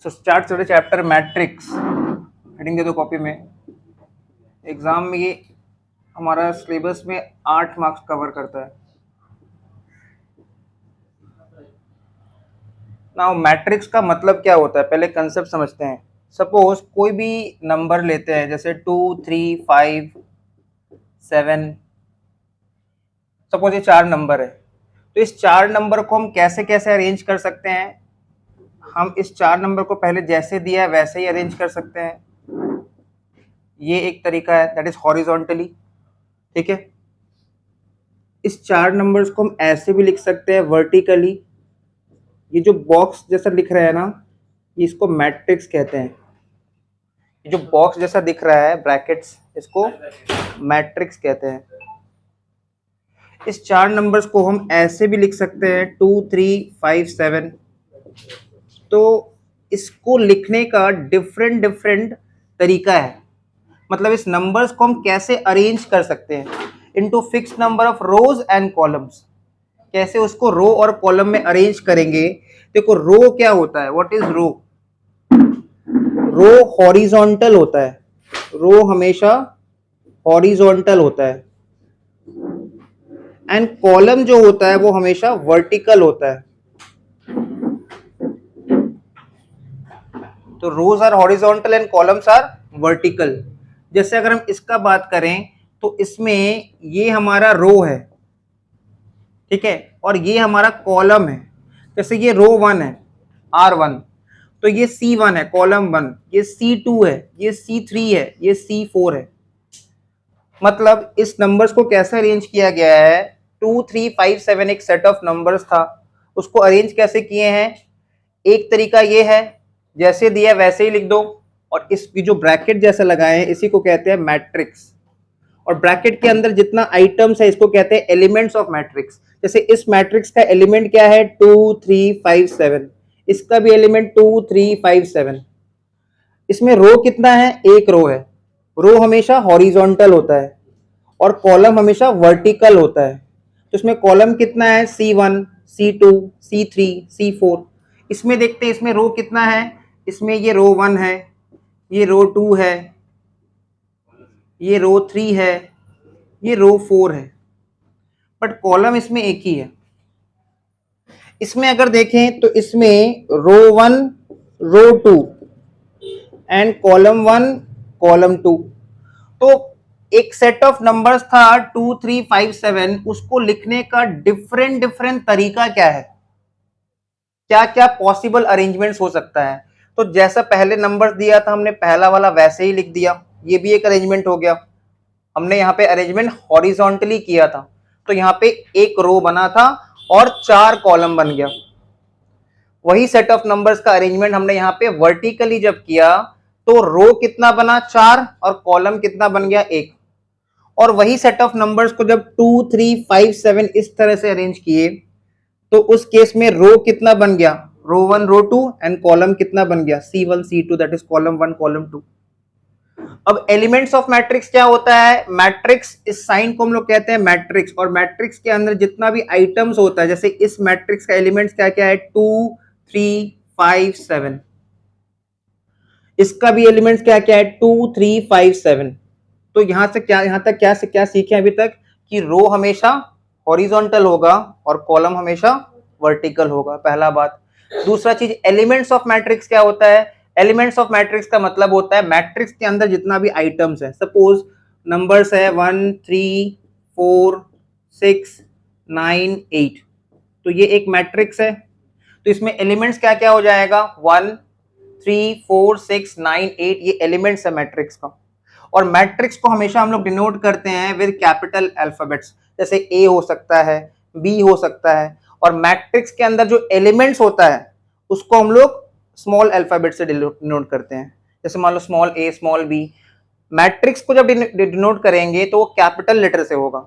सो start today chapter matrix. Heading दे दो copy में। एग्जाम में ये हमारा सिलेबस में 8 मार्क्स कवर करता है। नाउ मैट्रिक्स का मतलब क्या होता है, पहले कंसेप्ट समझते हैं। सपोज कोई भी नंबर लेते हैं, जैसे 2, 3, 5, 7। सपोज ये 4 नंबर है, तो इस 4 नंबर को हम कैसे कैसे अरेंज कर सकते हैं। हम इस 4 नंबर को पहले जैसे दिया है वैसे ही अरेंज कर सकते हैं। ये एक तरीका है, दैट इज हॉरिजॉन्टली। ठीक है। इस 4 नंबर्स को हम ऐसे भी लिख सकते हैं वर्टिकली। ये जो बॉक्स जैसा लिख रहा है ना, इसको मैट्रिक्स कहते हैं। ये जो बॉक्स जैसा दिख रहा है ब्रैकेट्स, इसको मैट्रिक्स कहते हैं। इस 4 नंबर्स को हम ऐसे भी लिख सकते हैं 2, 3, 5, 7। तो इसको लिखने का डिफरेंट डिफरेंट तरीका है। मतलब इस नंबर्स को हम कैसे अरेंज कर सकते हैं into fix number of rose and columns. कैसे उसको रो और कॉलम में अरेंज करेंगे। देखो रो क्या होता है, what is row. Row horizontal होता है। रो हमेशा हॉरिजॉन्टल होता है एंड कॉलम जो होता है वो हमेशा वर्टिकल होता है। तो rows are horizontal and columns are vertical. जैसे अगर हम इसका बात करें तो इसमें ये हमारा रो है, ठीक है, और ये हमारा कॉलम है। जैसे ये रो 1 है, R1, तो ये C1 है, कॉलम 1, ये C2 है, ये C3 है, ये C4 है। मतलब इस नंबर्स को कैसे अरेंज किया गया है, 2, 3, 5, 7 एक सेट ऑफ नंबर्स था, उसको अरेंज कैसे किए हैं। एक तरीका ये है, जैसे दिया वैसे ही लिख दो, और इसकी जो ब्रैकेट जैसे लगाए हैं इसी को कहते हैं मैट्रिक्स। और ब्रैकेट के अंदर जितना आइटम्स है इसको कहते हैं एलिमेंट्स ऑफ मैट्रिक्स। जैसे इस मैट्रिक्स का एलिमेंट क्या है, 2, 3, 5, 7। इसका भी एलिमेंट 2, 3, 5, 7। इसमें रो कितना है, एक रो है। रो हमेशा हॉरिजॉन्टल होता है और कॉलम हमेशा वर्टिकल होता है। तो इसमें कॉलम कितना है, C1, C2, C3, C4। इसमें देखते हैं इसमें रो कितना है। इसमें ये रो 1 है, ये रो 2 है, ये रो 3 है, ये रो 4 है, बट कॉलम इसमें एक ही है। इसमें अगर देखें तो इसमें रो 1, रो 2 एंड कॉलम 1, कॉलम 2। तो एक सेट ऑफ नंबर्स था 2, 3, 5, 7, उसको लिखने का डिफरेंट डिफरेंट तरीका क्या है, क्या क्या पॉसिबल अरेंजमेंट्स हो सकता है। तो जैसा पहले नंबर दिया था हमने पहला वाला वैसे ही लिख दिया, ये भी एक अरेंजमेंट हो गया। हमने यहाँ पे अरेंजमेंट हॉरिजॉन्टली किया था, तो यहाँ पे एक रो बना था और 4 कॉलम बन गया। वही सेट ऑफ नंबर्स का अरेंजमेंट हमने यहाँ पे वर्टिकली जब किया तो रो कितना बना, 4, और कॉलम कितना बन गया, 1। और वही सेट ऑफ नंबर्स को जब 2, 3, 5, 7 इस तरह से अरेंज किए तो उस केस में रो कितना बन गया, रो 1, रो 2 एंड कॉलम कितना बन गया, C1, C2, that is column 1, column 2। अब एलिमेंट्स ऑफ मैट्रिक्स क्या होता है, मैट्रिक्स इस साइन को हम लोग कहते हैं मैट्रिक्स, और मैट्रिक्स के अंदर जितना भी आइटम्स होता है, जैसे इस मैट्रिक्स का एलिमेंट्स क्या क्या है, 2, 3, 5, 7। इसका भी एलिमेंट्स क्या क्या है, 2, 3, 5, 7। तो यहां से क्या, यहां तक क्या सीखे अभी तक, कि रो हमेशा हॉरिजॉन्टल होगा और कॉलम हमेशा वर्टिकल होगा, पहला बात। दूसरा चीज, एलिमेंट्स ऑफ मैट्रिक्स क्या होता है। एलिमेंट्स ऑफ मैट्रिक्स का मतलब होता है मैट्रिक्स के अंदर जितना भी आइटम्स है। सपोज नंबर्स है 1, 3, 4, 6, 9, 8, तो ये एक मैट्रिक्स है। तो इसमें एलिमेंट्स क्या क्या हो जाएगा, 1, 3, 4, 6, 9, 8, ये एलिमेंट्स है मैट्रिक्स का। और मैट्रिक्स को हमेशा हम लोग डिनोट करते हैं विद कैपिटल अल्फाबेट्स, जैसे ए हो सकता है, बी हो सकता है। और मैट्रिक्स के अंदर जो एलिमेंट्स होता है उसको हम लोग स्मॉल अल्फाबेट से डिनोट करते हैं, जैसे मान लो स्मॉल ए, स्मॉल बी। मैट्रिक्स को जब डिनोट करेंगे तो वो कैपिटल लेटर से होगा,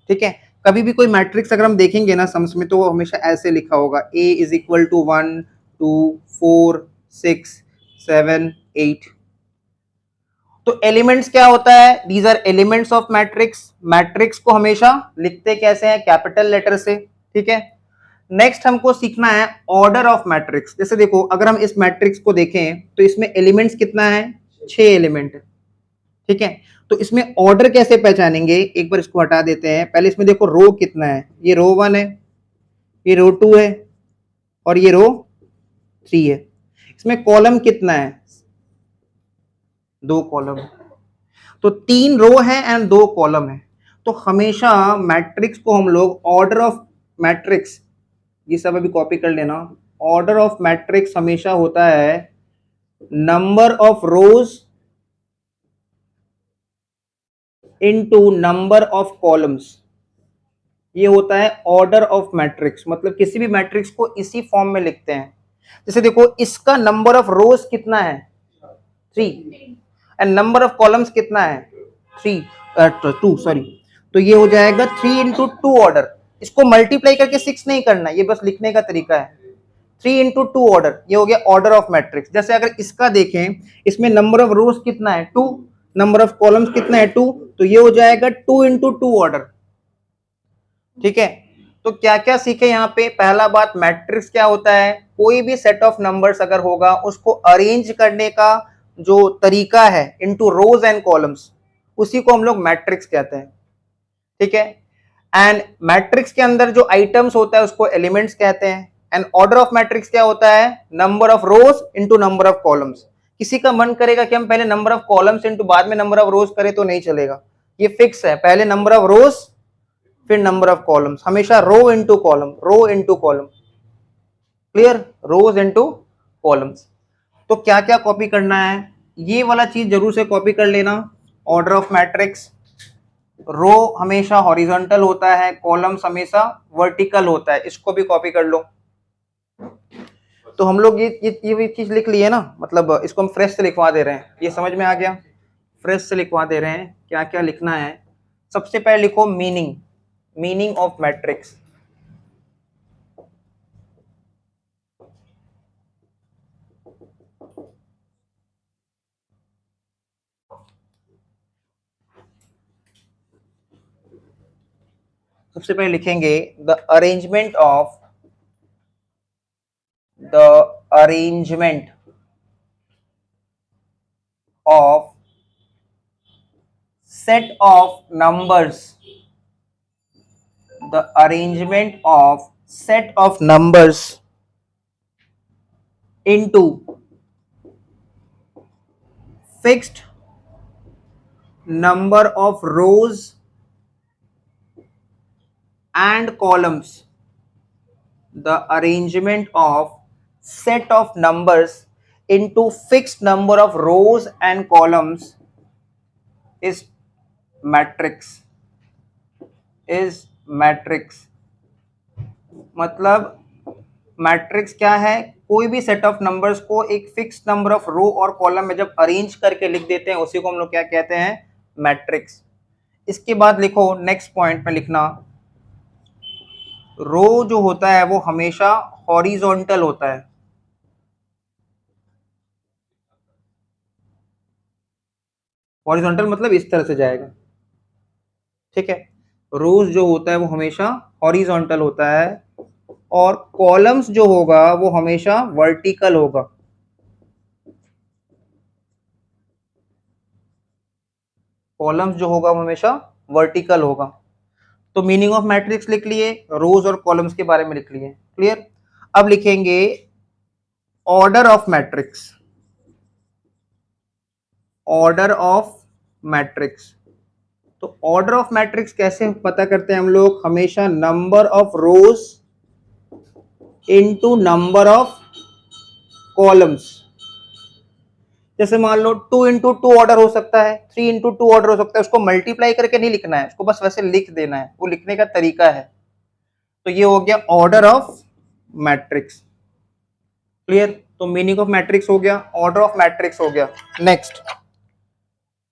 ठीक है। कभी भी कोई मैट्रिक्स अगर हम देखेंगे ना सम्स में, तो वो हमेशा ऐसे लिखा होगा, ए इज इक्वल टू 1, 2, 4, 6, 7, 8। तो एलिमेंट्स क्या होता है, these are elements of matrix. Matrix को हमेशा लिखते कैसे हैं, कैपिटल लेटर से, ठीक है। नेक्स्ट हमको सीखना है ऑर्डर ऑफ मैट्रिक्स। जैसे देखो अगर हम इस मैट्रिक्स को देखें तो इसमें एलिमेंट्स कितना है, 6 एलिमेंट है, ठीक है। तो इसमें ऑर्डर कैसे पहचानेंगे, एक बार इसको हटा देते हैं। पहले इसमें देखो रो कितना है, ये रो 1 है, ये रो 2 है और ये रो 3 है। इसमें कॉलम कितना है, 2 कॉलम है। तो 3 रो है एंड 2 कॉलम है। तो हमेशा मैट्रिक्स को हम लोग ऑर्डर ऑफ मैट्रिक्स, ये सब अभी कॉपी कर लेना। ऑर्डर ऑफ मैट्रिक्स हमेशा होता है number of rose into number of columns. ये होता है ऑर्डर ऑफ मैट्रिक्स। मतलब किसी भी मैट्रिक्स को इसी फॉर्म में लिखते हैं। जैसे देखो इसका नंबर ऑफ रोज कितना है, 3 एंड नंबर ऑफ कॉलम्स कितना है, 2 सॉरी। तो ये हो जाएगा 3 इंटू 2 ऑर्डर। इसको मल्टीप्लाई करके 6 नहीं करना, ये बस लिखने का तरीका है। 3 इंटू 2 ऑर्डर, ये हो गया ऑर्डर ऑफ मैट्रिक्स। जैसे अगर इसका देखें, इसमें नंबर ऑफ रोज कितना है, 2, नंबर ऑफ कॉलम्स कितना है, 2, तो ये हो जाएगा 2 इंटू 2 ऑर्डर, ठीक है। तो क्या क्या सीखे यहाँ पे, पहला बात मैट्रिक्स क्या होता है, कोई भी सेट ऑफ नंबर्स अगर होगा उसको अरेंज करने का जो तरीका है इनटू रोज एंड कॉलम्स, उसी को हम लोग मैट्रिक्स कहते हैं, ठीक है। एंड मैट्रिक्स के अंदर जो आइटम्स होता है उसको एलिमेंट्स कहते हैं। एंड ऑर्डर ऑफ मैट्रिक्स क्या होता है, number of rose into number of columns. किसी का मन करेगा कि हम पहले नंबर ऑफ कॉलम्स इनटू बाद में नंबर ऑफ रोज करें, तो नहीं चलेगा, ये फिक्स है, पहले नंबर ऑफ रोज फिर नंबर ऑफ कॉलम्स, हमेशा row into column, row into column, clear, rows into columns. तो क्या क्या कॉपी करना है, ये वाला चीज जरूर से कॉपी कर लेना। ऑर्डर ऑफ मैट्रिक्स, रो हमेशा हॉरिजॉन्टल होता है, कॉलम्स हमेशा वर्टिकल होता है, इसको भी कॉपी कर लो। तो हम लोग ये चीज लिख लिए ना, मतलब इसको हम फ्रेश से लिखवा दे रहे हैं, ये समझ में आ गया, फ्रेश से लिखवा दे रहे हैं क्या क्या लिखना है। सबसे पहले लिखो मीनिंग, मीनिंग ऑफ मैट्रिक्स। सबसे पहले लिखेंगे the arrangement of set of numbers, the arrangement of set of numbers into fixed number of rows and columns, the arrangement of set of numbers into fixed number of rows and columns is matrix, is matrix। मतलब matrix क्या है, कोई भी set of numbers को एक fix number of रो और column में जब अरेंज करके लिख देते हैं उसी को हम लोग क्या कहते हैं, मैट्रिक्स। इसके बाद लिखो नेक्स्ट पॉइंट में लिखना, रो जो होता है वो हमेशा हॉरिजॉन्टल होता है। हॉरिजॉन्टल मतलब इस तरह से जाएगा, ठीक है। रोज जो होता है वो हमेशा हॉरिजॉन्टल होता है और कॉलम्स जो होगा वो हमेशा वर्टिकल होगा। कॉलम्स जो होगा वो हमेशा वर्टिकल होगा। तो मीनिंग ऑफ मैट्रिक्स लिख लिए, रोज और कॉलम्स के बारे में लिख लिए, क्लियर। अब लिखेंगे order of matrix, order of matrix. तो ऑर्डर ऑफ मैट्रिक्स कैसे पता करते हैं हम लोग, हमेशा number of rose into number of columns. जैसे मान लो 2 इंटू 2 ऑर्डर हो सकता है, 3 इंटू 2 ऑर्डर हो सकता है, उसको मल्टीप्लाई करके नहीं लिखना है, उसको बस वैसे लिख देना है, वो लिखने का तरीका है। तो ये हो गया ऑर्डर ऑफ मैट्रिक्स, क्लियर। तो मीनिंग ऑफ मैट्रिक्स हो गया, ऑर्डर ऑफ मैट्रिक्स हो गया। नेक्स्ट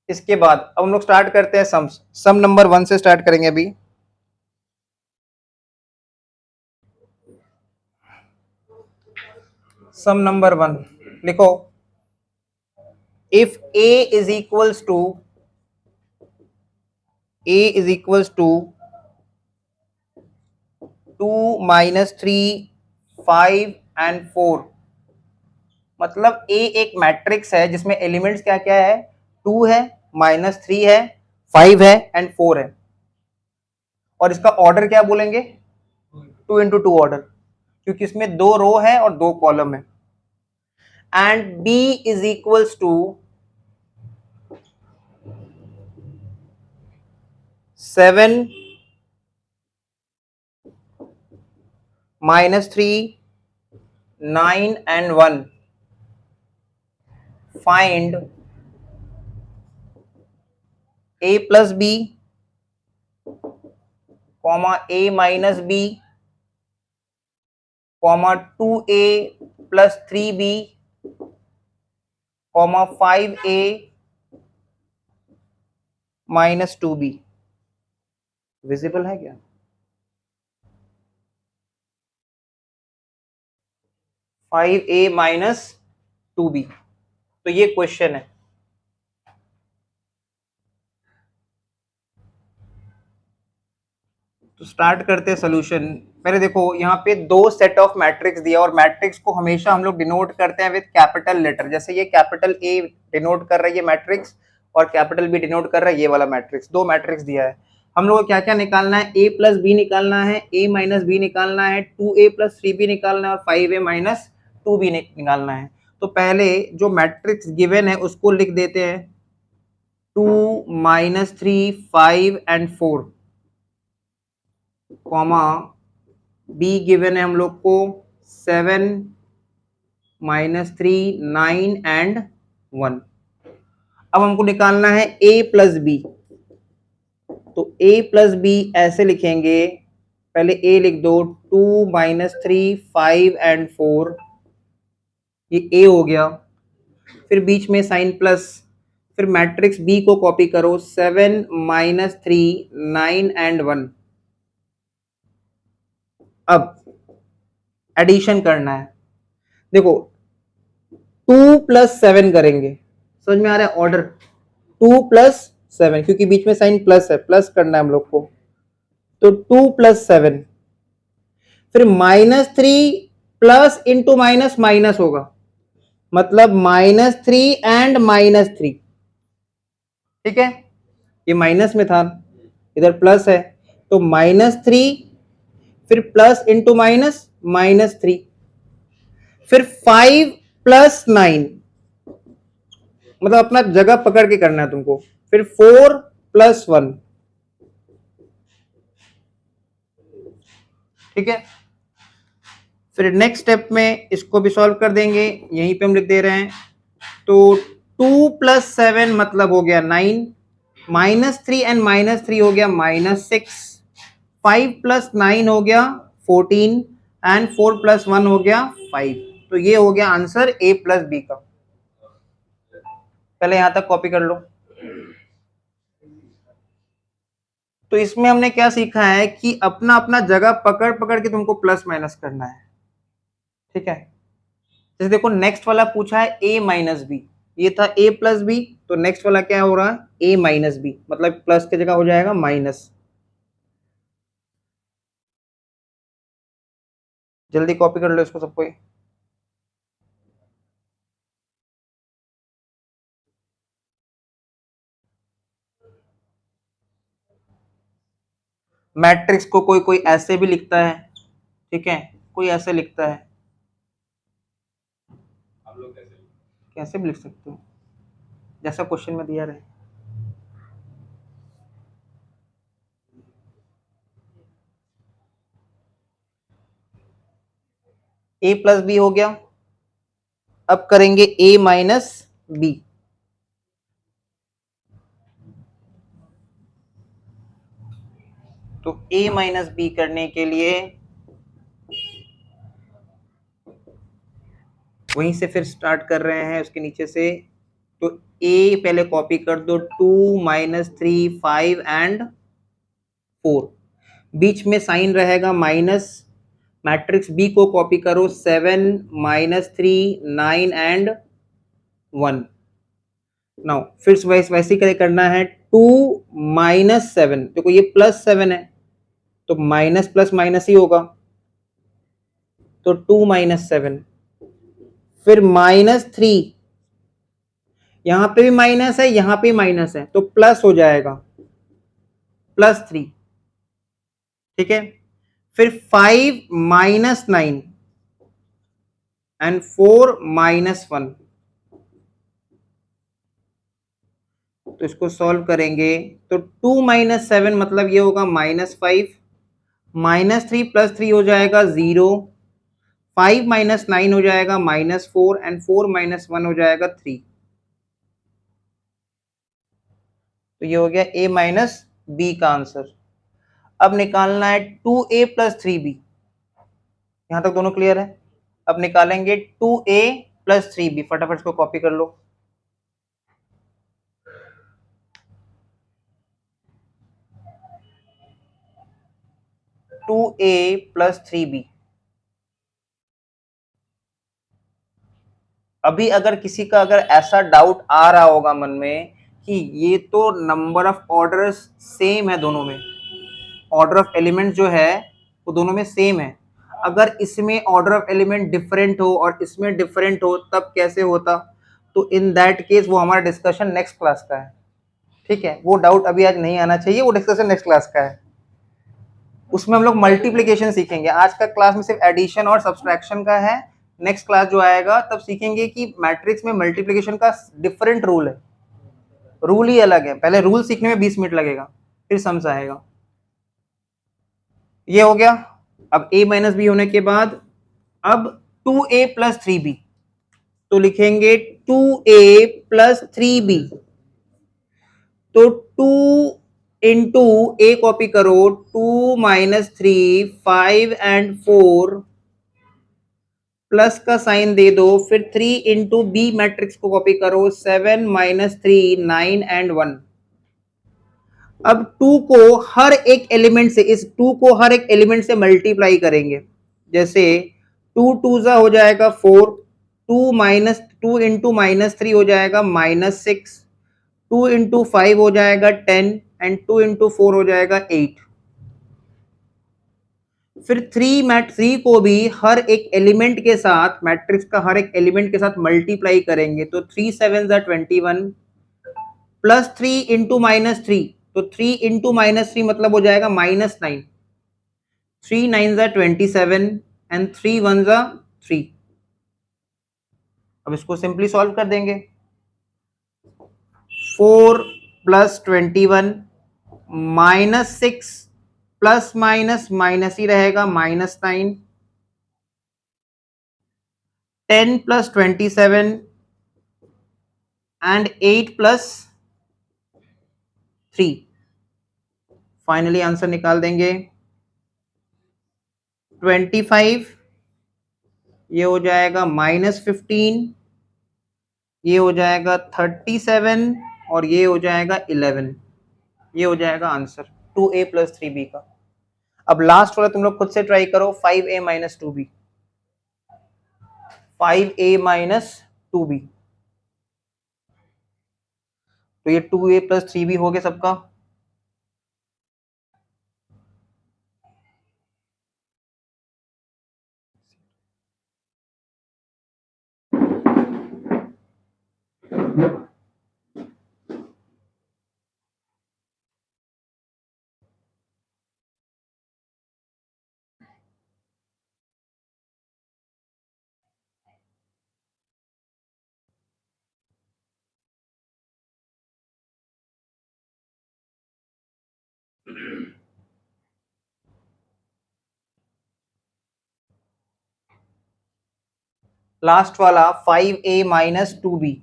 इसके बाद अब हम लोग स्टार्ट करते हैं सम्स। सम नंबर 1 से स्टार्ट करेंगे अभी। सम नंबर 1 लिखो, if a is equals to a is equals to 2 minus 3 5 and 4, मतलब ए एक मैट्रिक्स है जिसमें एलिमेंट्स क्या क्या है, 2 है, -3 है, 5 है एंड 4 है, और इसका ऑर्डर क्या बोलेंगे, 2 इंटू 2 ऑर्डर, क्योंकि इसमें 2 रो है और 2 कॉलम है। And B is equals to 7 -3 9 and 1, find a plus b comma a minus b comma 2a plus 3b comma 5a minus 2b। Visible है क्या, 5a minus 2b, तो ये क्वेश्चन है। तो स्टार्ट करते हैं सोल्यूशन। पहले देखो यहाँ पे 2 सेट ऑफ मैट्रिक्स दिया, और मैट्रिक्स को हमेशा हम लोग डिनोट करते हैं विद कैपिटल लेटर, जैसे ये कैपिटल ए डिनोट कर रहा है ये मैट्रिक्स, और कैपिटल बी डिनोट कर रहा है ये वाला मैट्रिक्स। 2 मैट्रिक्स दिया है, हम लोग को क्या क्या निकालना है, a प्लस बी निकालना है, a माइनस बी निकालना है, 2a प्लस 3b निकालना है, और 5a माइनस 2b निकालना है। तो पहले जो मैट्रिक्स गिवन है उसको लिख देते हैं, 2 -3 5 एंड 4 कॉमा बी गिवन है हम लोग को 7 -3 9 एंड 1। अब हमको निकालना है a प्लस बी, तो a प्लस बी ऐसे लिखेंगे, पहले a लिख दो, 2 -3 5 एंड 4, ये a हो गया, फिर बीच में साइन प्लस, फिर मैट्रिक्स b को कॉपी करो, 7 -3 9 एंड 1। अब एडिशन करना है, देखो 2 प्लस 7 करेंगे, समझ में आ रहा है ऑर्डर, 2 प्लस 7, क्योंकि बीच में साइन प्लस है, प्लस करना है हम लोग को, तो 2 प्लस 7, फिर -3 प्लस इंटू माइनस माइनस होगा, मतलब -3 एंड -3, ठीक है, ये माइनस में था, इधर प्लस है, तो -3 फिर प्लस इंटू माइनस -3, फिर 5 प्लस 9, मतलब अपना जगह पकड़ के करना है तुमको, फिर 4 प्लस 1, ठीक है। फिर नेक्स्ट स्टेप में इसको भी सॉल्व कर देंगे, यहीं पे हम लिख दे रहे हैं, तो 2 प्लस 7 मतलब हो गया 9, -3 एंड -3 हो गया -6, 5 प्लस 9 हो गया 14 एंड 4 प्लस 1 हो गया 5। तो ये हो गया आंसर a प्लस बी का। पहले यहां तक कॉपी कर लो। तो इसमें हमने क्या सीखा है कि अपना अपना जगह पकड़ पकड़ के तुमको प्लस माइनस करना है, ठीक है। जैसे देखो नेक्स्ट वाला पूछा है a माइनस बी, ये था a प्लस बी, तो नेक्स्ट वाला क्या हो रहा है a माइनस बी, मतलब प्लस की जगह हो जाएगा माइनस। जल्दी कॉपी कर लो इसको सबको। मैट्रिक्स को कोई कोई ऐसे भी लिखता है, ठीक है, कोई ऐसे लिखता है, आप लोग कैसे भी लिख सकते हो, जैसा क्वेश्चन में दिया रहे। a प्लस बी हो गया, अब करेंगे a माइनस बी, तो a माइनस बी करने के लिए वहीं से फिर स्टार्ट कर रहे हैं, उसके नीचे से, तो a पहले कॉपी कर दो, 2 -3 5 एंड 4, बीच में साइन रहेगा माइनस, मैट्रिक्स बी को कॉपी करो, 7 -3 9 एंड 1। नाउ फिर वैसे ही करना है, 2 -7, देखो ये +7 है, तो माइनस प्लस माइनस ही होगा, तो 2 - 7, फिर -3, यहां पे भी माइनस है, यहां पे माइनस है, तो प्लस हो जाएगा +3, ठीक है। फिर 5 - 9 एंड 4 - 1, तो इसको सॉल्व करेंगे तो 2 - 7 मतलब ये होगा -5, -3 + 3 हो जाएगा 0, 5 - 9 हो जाएगा -4 एंड 4 - 1 हो जाएगा 3। तो ये हो गया a माइनस बी का आंसर। अब निकालना है 2a + 3b। यहां तक दोनों क्लियर है। अब निकालेंगे 2a + 3b, फटाफट इसको कॉपी कर लो। 2a + 3b। अभी अगर किसी का अगर ऐसा डाउट आ रहा होगा मन में कि ये तो नंबर ऑफ ऑर्डर्स सेम है दोनों में, ऑर्डर ऑफ एलिमेंट जो है वो दोनों में सेम है, अगर इसमें ऑर्डर ऑफ एलिमेंट डिफरेंट हो और इसमें डिफरेंट हो तब कैसे होता, तो इन दैट केस वो हमारा डिस्कशन नेक्स्ट क्लास का है, ठीक है। वो डाउट अभी आज नहीं आना चाहिए, वो डिस्कशन नेक्स्ट क्लास का है। उसमें हम लोग मल्टीप्लिकेशन सीखेंगे। आज का क्लास में सिर्फ एडिशन और सब्सट्रैक्शन का है। नेक्स्ट क्लास जो आएगा तब सीखेंगे कि मैट्रिक्स में मल्टीप्लिकेशन का डिफरेंट रूल है, रूल ही अलग है। पहले रूल सीखने में 20 मिनट लगेगा, फिर समझ आएगा। ये हो गया। अब a - b होने के बाद अब 2a + 3b, तो लिखेंगे 2a + 3b। तो 2 इंटू a कॉपी करो, 2 - 3, 5 एंड 4, प्लस का साइन दे दो, फिर 3 इंटू बी मैट्रिक्स को कॉपी करो, 7 - 3, 9 एंड 1। अब 2 को हर एक एलिमेंट से, इस 2 को हर एक एलिमेंट से मल्टीप्लाई करेंगे। जैसे 2 2 जा हो जाएगा 4, 2 इंटू -3 हो जाएगा -6, 2 इंटू 5 हो जाएगा 10 एंड 2 इंटू 4 हो जाएगा 8। फिर 3 को भी हर एक एलिमेंट के साथ, मैट्रिक्स का हर एक एलिमेंट के साथ मल्टीप्लाई करेंगे, तो 3 7 जा 21 प्लस 3 इंटू -3, तो 3 इंटू -3 मतलब हो जाएगा -9, 3 9 जा 27 एंड 3 1 जा 3। अब इसको सिंपली सॉल्व कर देंगे। 4 + 21 -6 प्लस माइनस माइनस ही रहेगा -9, 10 + 27 एंड 8 + 3। फाइनली आंसर निकाल देंगे 25, ये हो जाएगा -15, ये हो जाएगा 37 और ये हो जाएगा 11। ये हो जाएगा आंसर 2a + 3b का। अब लास्ट वाला तुम लोग खुद से ट्राई करो, 5a - 2b, 5a - 2b। तो ये 2a + 3b हो गया सबका। लास्ट वाला 5a - 2b।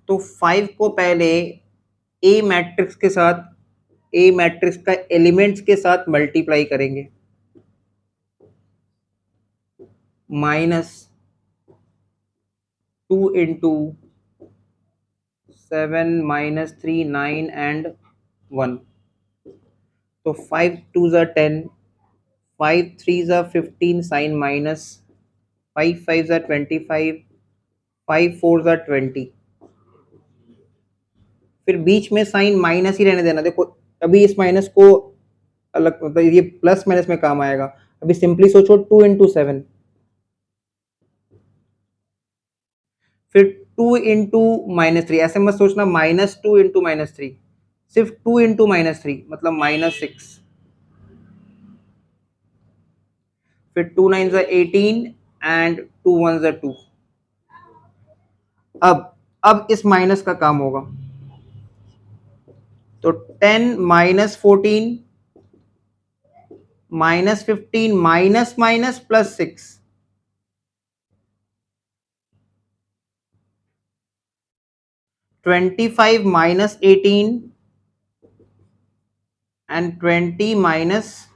तो 5 को पहले ए मैट्रिक्स के साथ, ए मैट्रिक्स का एलिमेंट्स के साथ मल्टीप्लाई करेंगे, -2 इंटू 7 - 3 9 एंड 1। तो 5 2 जा 10, 5 3 जा 15 साइन माइनस 5 5 are 25, 5 4 are 20। फिर बीच में साइन माइनस ही रहने देना। देखो अभी इस माइनस को अलग, मतलब ये प्लस माइनस में काम आएगा। अभी सिंपली सोचो 2 इंटू 7, फिर 2 इंटू -3, ऐसे मत सोचना -2 इंटू -3, सिर्फ 2 इंटू -3 मतलब -6, फिर 2 9 18 एंड 2 1 2। अब इस माइनस का काम होगा, तो 10 -14 -15 minus minus plus 6, 25 -18 and 20 -2।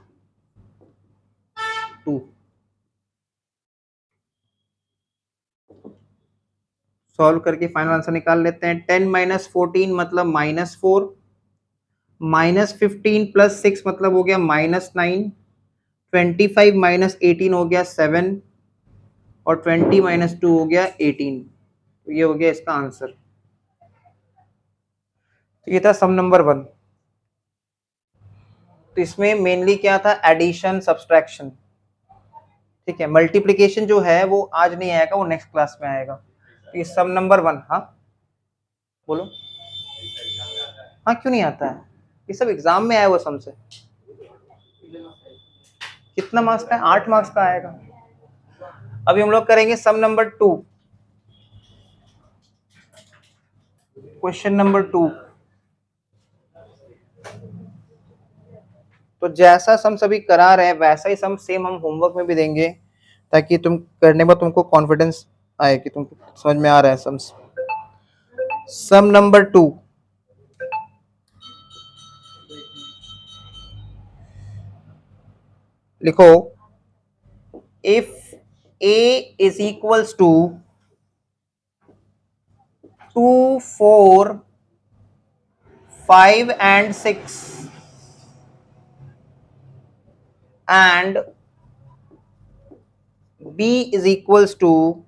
Solve करके फाइनल आंसर निकाल लेते हैं। 10 -14 मतलब -4, -15 प्लस 6 मतलब हो गया -9, 25 -18 हो गया 7 और 20 -2 हो गया 18। तो ये हो गया इसका आंसर। तो ये था सम नंबर 1। तो इसमें मेनली क्या था, एडिशन सब्सट्रैक्शन। ठीक है, मल्टीप्लिकेशन जो है वो आज नहीं आएगा, वो नेक्स्ट क्लास में आएगा। तो ये सम नंबर 1। हाँ बोलो। हाँ क्यों नहीं आता है, ये सब एग्जाम में आया हुआ सम से। कितना मार्क्स का है, 8 मार्क्स का आएगा। अभी हम लोग करेंगे सम नंबर 2, क्वेश्चन नंबर 2। तो जैसा सम सभी करा रहे हैं वैसा ही सम सेम हम होमवर्क में भी देंगे, ताकि तुम करने में तुमको कॉन्फिडेंस आए कि तुमको समझ में आ रहा है सम्स। सम नंबर 2, लिखो if a is equals to 2 4 5 and 6 and b is equals to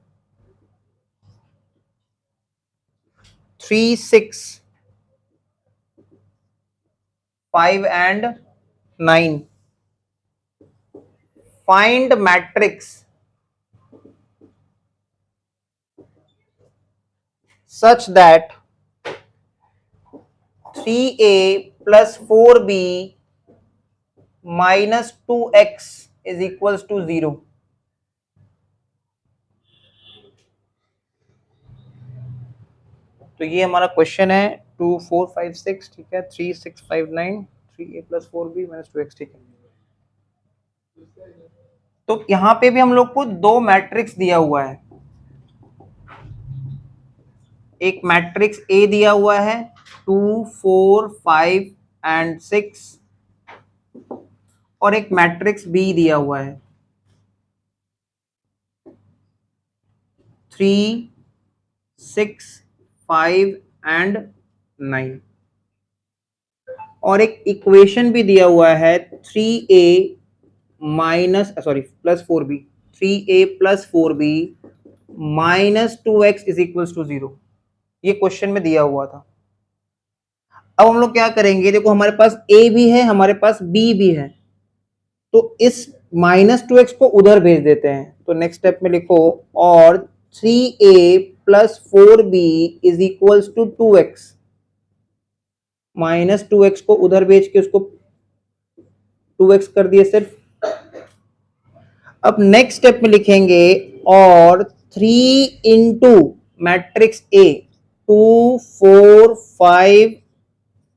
3 6 5 and 9, find matrix such that 3a plus 4b minus 2x is equals to 0। तो ये हमारा क्वेश्चन है 2 4 5 6, ठीक है, 3 6 5 9, 3a plus 4b minus 2x, ठीक है। तो यहां पे भी हम लोग को दो मैट्रिक्स दिया हुआ है, एक मैट्रिक्स ए दिया हुआ है 2 4 5 एंड 6, और एक मैट्रिक्स बी दिया हुआ है 3 6 5 एंड 9, और एक इक्वेशन भी दिया हुआ है 3a minus sorry plus 4b, 3a plus 4b minus 2x is equals to 0। ये क्वेश्चन में दिया हुआ था। अब हम लोग क्या करेंगे, देखो हमारे पास a भी है, हमारे पास b भी है, तो इस -2x को उधर भेज देते हैं। तो नेक्स्ट स्टेप में लिखो और 3a plus 4b is equals to 2x, -2x को उधर भेज के उसको 2x कर दिए सिर्फ। अब नेक्स्ट स्टेप में लिखेंगे और 3 इंटू मैट्रिक्स ए 2 4 5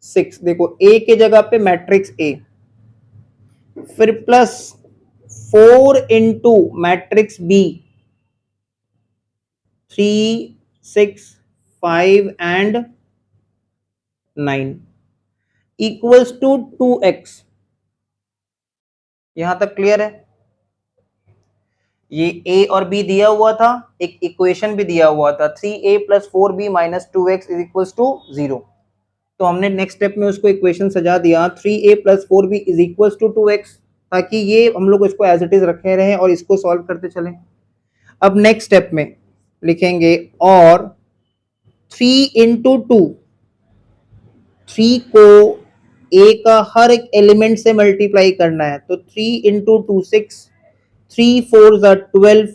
6, देखो ए के जगह पे मैट्रिक्स ए, फिर plus 4 into matrix B 3 6 5 and 9 equals to 2x। यहां तक क्लियर है? ये a और b दिया हुआ था, एक इक्वेशन भी दिया हुआ था 3a plus 4b minus 2x is equals to 0। तो हमने नेक्स्ट स्टेप में उसको इक्वेशन सजा दिया 3a plus 4b is equals to 2x, ताकि ये हम लोग इसको एज इट इज रखे रहें और इसको सॉल्व करते चलें। अब नेक्स्ट स्टेप में लिखेंगे और 3 × 2, 3 को ए का हर एक एलिमेंट से मल्टीप्लाई करना है, तो 3 × 2 6, 3 4 12,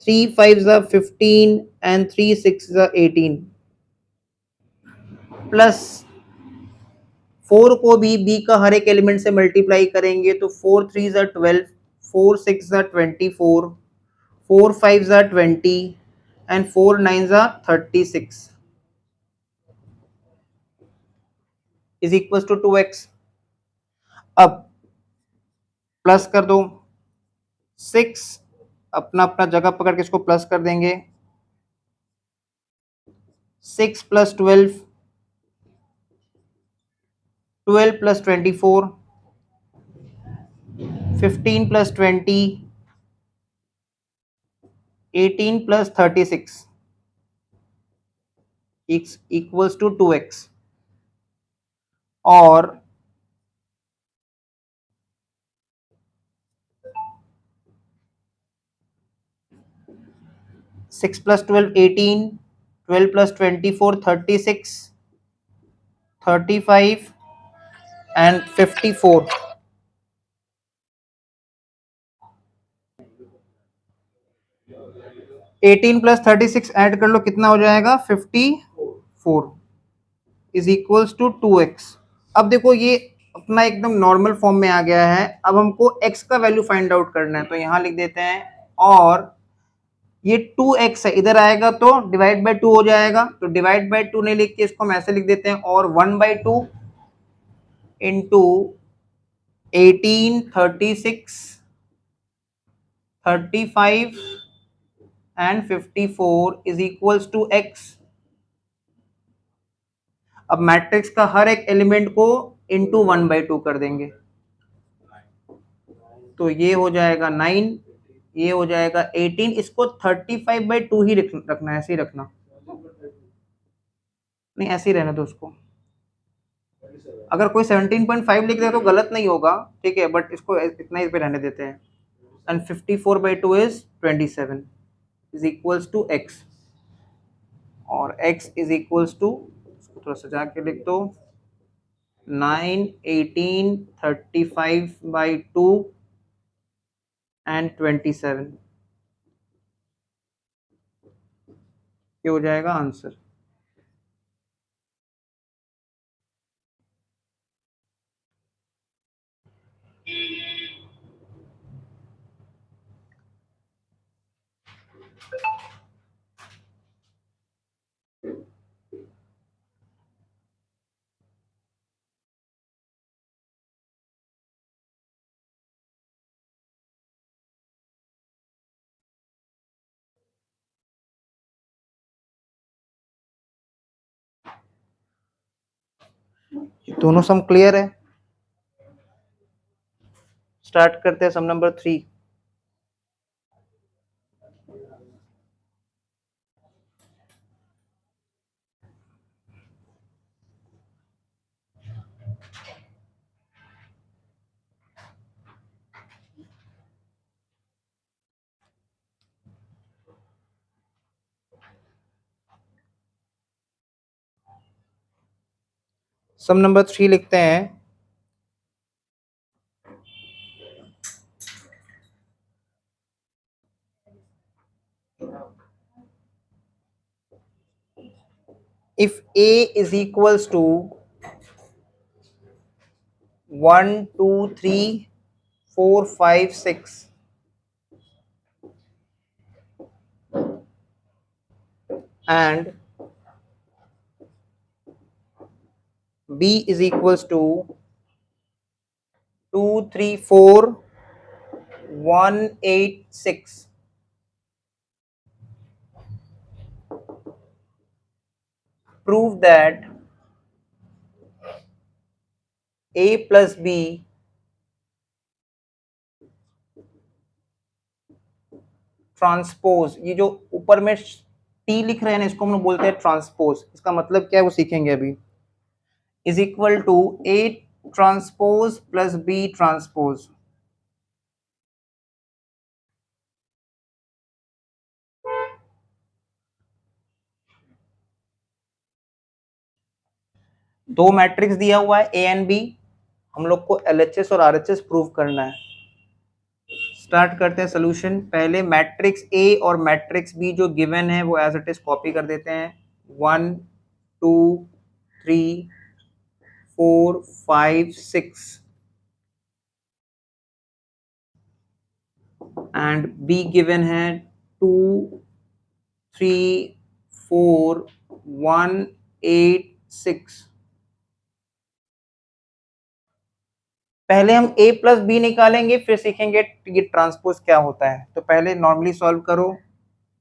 3 5 15 एंड 3 6 18, प्लस 4 को भी बी का हर एक एलिमेंट से मल्टीप्लाई करेंगे, तो 4 3 12, 4 6 24, 4 5 20 and 4 9 36 is equal to 2x। अब प्लस कर दो, 6 अपना अपना जगह पकड़ के इसको प्लस कर देंगे, 6 + 12, 12 + 24, 15 + 20, 18 + 36 इक्वल्स टू 2x। और 6 + 12 18, 12 + 24 36, 35 एंड 54। 18 + 36 ऐड कर लो, कितना हो जाएगा 54 इज इक्वल्स टू 2x। अब देखो ये अपना एकदम नॉर्मल फॉर्म में आ गया है। अब हमको x का वैल्यू फाइंड आउट करना है, तो यहां लिख देते हैं और ये 2x है, इधर आएगा तो डिवाइड बाय 2 हो जाएगा, तो डिवाइड बाय 2 नहीं लिख के इसको हम ऐसे लिख देते हैं और 1/2 into 18 36 35 and 54 is equals to x। अब मैट्रिक्स का हर एक एलिमेंट को इंटू 1/2 कर देंगे, तो ये हो जाएगा 9, ये हो जाएगा 18, इसको 35/2 ही रखना है, ऐसे ही रखना, नहीं ऐसे ही रहने दो उसको। अगर कोई 17.5 लिख दे तो गलत नहीं होगा, ठीक है, बट इसको इतना ही पे रहने देते हैं। And 54/2 is 27 is equals to x, और x इज इक्वल्स टू, थोड़ा सजा के लिख दो, 9 18 35/2 एंड 27, ये हो जाएगा आंसर। दोनों सम क्लियर है। स्टार्ट करते हैं सम नंबर 3। सम नंबर 3 लिखते हैं, if a is equals to 1 2 3 4 5 6 and b is equals to 2 3 4 1 8 6, prove that a plus b transpose, ये जो ऊपर में टी लिख रहे हैं ना, इसको हम लोग बोलते हैं ट्रांसपोज। इसका मतलब क्या है वो सीखेंगे अभी। Is equal to A transpose plus B transpose. दो मैट्रिक्स दिया हुआ है ए एंड बी, हम लोग को एलएचएस और आरएचएस प्रूव करना है। स्टार्ट करते हैं सोल्यूशन। पहले मैट्रिक्स ए और मैट्रिक्स बी जो गिवन है वो एज इट इज कॉपी कर देते हैं। 1 2 3 4 5 6 एंड बी गिवन है 2 3 4 1 8 6। पहले हम a प्लस बी निकालेंगे, फिर सीखेंगे ये ट्रांसपोज क्या होता है। तो पहले नॉर्मली सॉल्व करो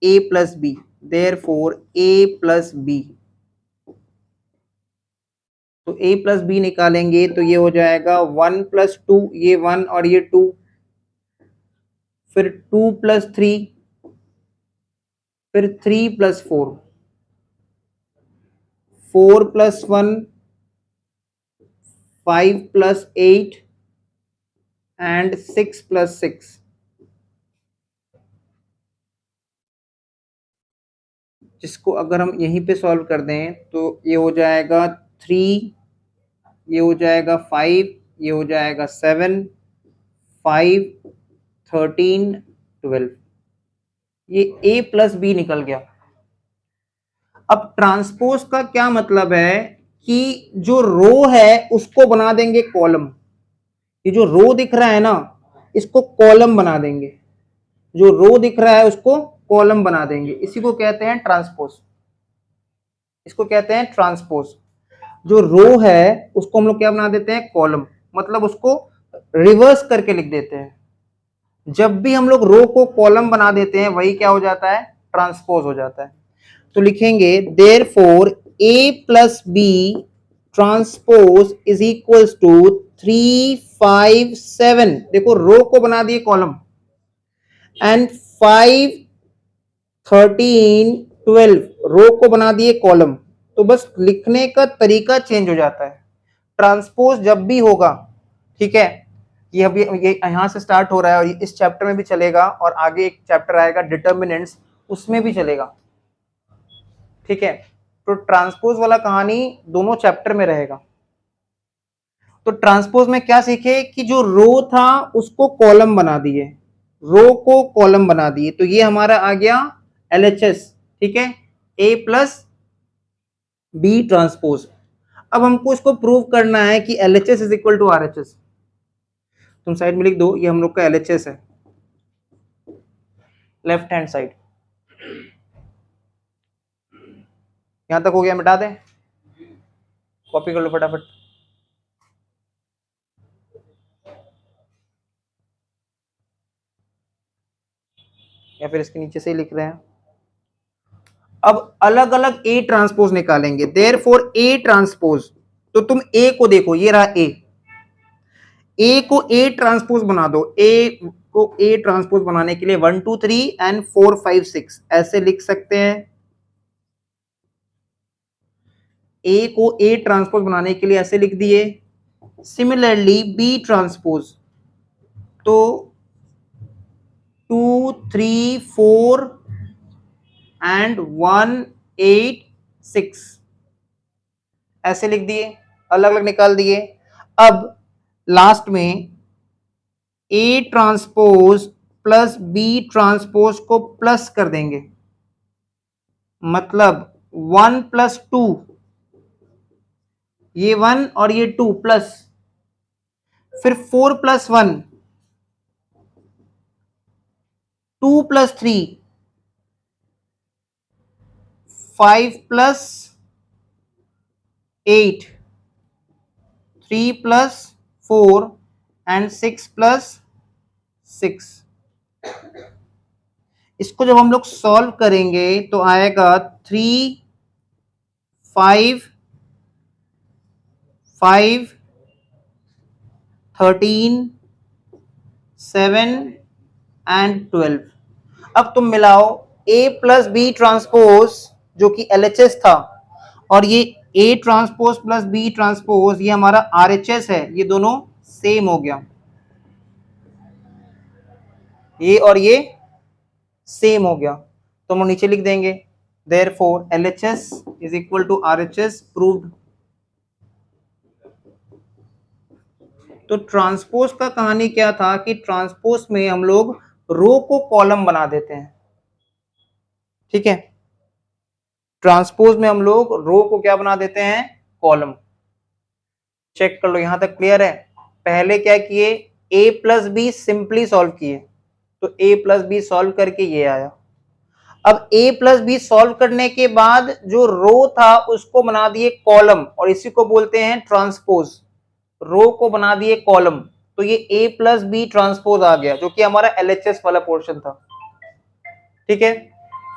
a plus B, therefore a plus B. तो a प्लस बी निकालेंगे तो ये हो जाएगा 1 प्लस 2, ये 1 और ये 2, फिर 2 प्लस 3, फिर 3 plus 4, 4 plus 1, 5 plus 8 and 6 plus 6। जिसको अगर हम यहीं पे सॉल्व कर दें तो ये हो जाएगा 3, ये हो जाएगा 5, ये हो जाएगा 7, 5 13 12। ये a प्लस बी निकल गया। अब ट्रांसपोज का क्या मतलब है कि जो रो है उसको बना देंगे कॉलम। ये जो रो दिख रहा है ना, इसको कॉलम बना देंगे। जो रो दिख रहा है उसको कॉलम बना देंगे, इसी को कहते हैं ट्रांसपोज। इसको कहते हैं ट्रांसपोज। जो रो है उसको हम लोग क्या बना देते हैं, कॉलम। मतलब उसको रिवर्स करके लिख देते हैं। जब भी हम लोग रो को कॉलम बना देते हैं वही क्या हो जाता है, ट्रांसपोज हो जाता है। तो लिखेंगे therefore a plus B transpose is equals to 3 5 7। देखो रो को बना दिए कॉलम, एंड 5 13 12 रो को बना दिए कॉलम। तो बस लिखने का तरीका चेंज हो जाता है। ट्रांसपोज जब भी होगा, ठीक है, ये अभी ये यहां से स्टार्ट हो रहा है और ये इस चैप्टर में भी चलेगा और आगे एक चैप्टर आएगा डिटर्मिनेंट्स, उसमें भी चलेगा, ठीक है। तो ट्रांसपोज वाला कहानी दोनों चैप्टर में रहेगा। तो ट्रांसपोज में क्या सीखे कि जो रो था उसको कॉलम बना दिए, रो को कॉलम बना दिए। तो ये हमारा आ गया एलएचएस, ठीक है, ए प्लस बी ट्रांसपोज। अब हमको इसको प्रूव करना है कि LHS is equal to RHS. तुम साइड में लिख दो, ये हम लोग का एलएचएस है, लेफ्ट हैंड साइड। यहां तक हो गया, मिटा दें, कॉपी कर लो फटाफट। या फिर इसके नीचे से ही लिख रहे हैं। अब अलग अलग ए ट्रांसपोज निकालेंगे, देयरफॉर ए ट्रांसपोज। तो तुम ए को देखो, ये रहा ए को ए ट्रांसपोज बना दो। ए को ए ट्रांसपोज बनाने के लिए 1 2 3 एंड 4 5 6 ऐसे लिख सकते हैं। ए को ए ट्रांसपोज बनाने के लिए ऐसे लिख दिए। सिमिलरली बी ट्रांसपोज, तो 2 3 4 एंड 1 8 6 ऐसे लिख दिए, अलग अलग निकाल दिए। अब लास्ट में A transpose plus B transpose को प्लस कर देंगे, मतलब 1 प्लस 2, ये 1 और ये 2 प्लस, फिर 4 plus 1, 2 plus 3, 5 plus 8, 3 plus 4 and 6 plus 6। इसको जब हम लोग सॉल्व करेंगे तो आएगा 3 5 5 13 7 एंड 12। अब तुम मिलाओ a प्लस बी ट्रांसपोज जो कि LHS था, और ये a transpose plus B transpose ये हमारा RHS है, ये दोनों सेम हो गया, ये और ये सेम हो गया। तो हम नीचे लिख देंगे therefore LHS is equal to RHS proved. तो ट्रांसपोज का कहानी क्या था कि ट्रांसपोज में हम लोग रो को कॉलम बना देते हैं, ठीक है। ट्रांसपोज में हम लोग रो को क्या बना देते हैं, कॉलम। चेक कर लो, यहां तक क्लियर है। पहले क्या किए, a plus be simply solve किए, तो a प्लस बी सॉल्व करके ये आया। अब a प्लस बी सॉल्व करने के बाद जो रो था उसको बना दिए कॉलम, और इसी को बोलते हैं ट्रांसपोज। रो को बना दिए कॉलम, तो ये a प्लस बी ट्रांसपोज आ गया, जो कि हमारा LHS वाला पोर्शन था, ठीक है।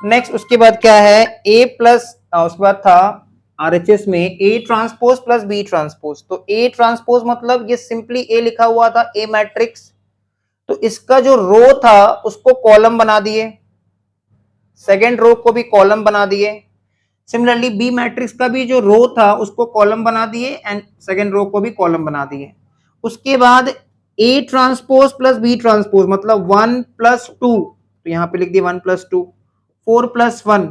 नेक्स्ट उसके बाद क्या है, a प्लस, उसके बाद था RHS में a transpose plus b transpose. तो a ट्रांसपोज मतलब ये सिंपली a लिखा हुआ था, a मैट्रिक्स, तो इसका जो रो था उसको कॉलम बना दिए, सेकेंड रो को भी कॉलम बना दिए। सिमिलरली बी मैट्रिक्स का भी जो रो था उसको कॉलम बना दिए एंड सेकेंड रो को भी कॉलम बना दिए। उसके बाद A transpose plus B transpose मतलब 1 प्लस 2, तो यहां पे लिख दिए 1 plus 2, 4 plus 1,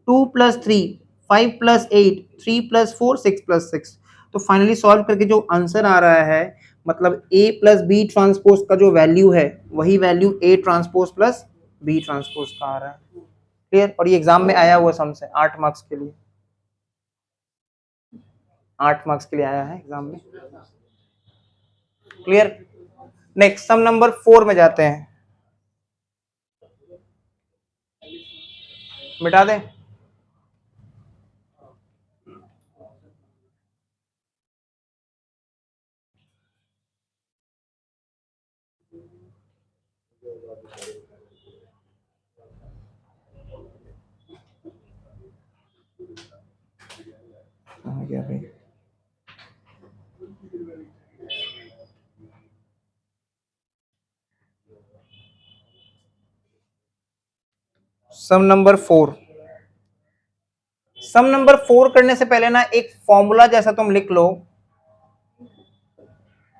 2 plus 3, 5 plus 8, 3 plus 4, 6 plus 6। तो फाइनली सॉल्व करके जो आंसर आ रहा है, मतलब A प्लस बी ट्रांसपोज का जो वैल्यू है वही value A transpose plus B transpose का आ रहा है। क्लियर। और ये एग्जाम में आया हुआ सम से 8 मार्क्स के लिए, 8 मार्क्स के लिए आया है एग्जाम में। क्लियर। नेक्स्ट सम नंबर 4 में जाते हैं, मिटा दें। कहाँ गया भाई, सम नंबर 4। सम नंबर 4 करने से पहले ना एक फॉर्मूला जैसा तुम लिख लो,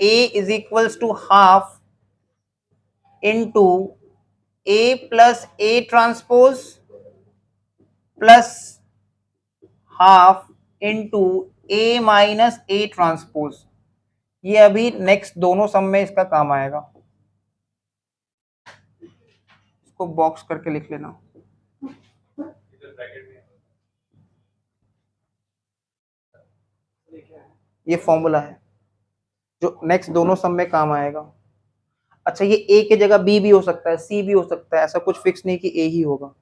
a is equals to half into a plus a transpose plus half into a minus a transpose. ये अभी नेक्स्ट दोनों सम में इसका काम आएगा, इसको बॉक्स करके लिख लेना। ये फॉर्मूला है जो नेक्स्ट दोनों सम में काम आएगा। अच्छा, ये ए की जगह बी भी हो सकता है, सी भी हो सकता है, ऐसा कुछ फिक्स नहीं कि ए ही होगा।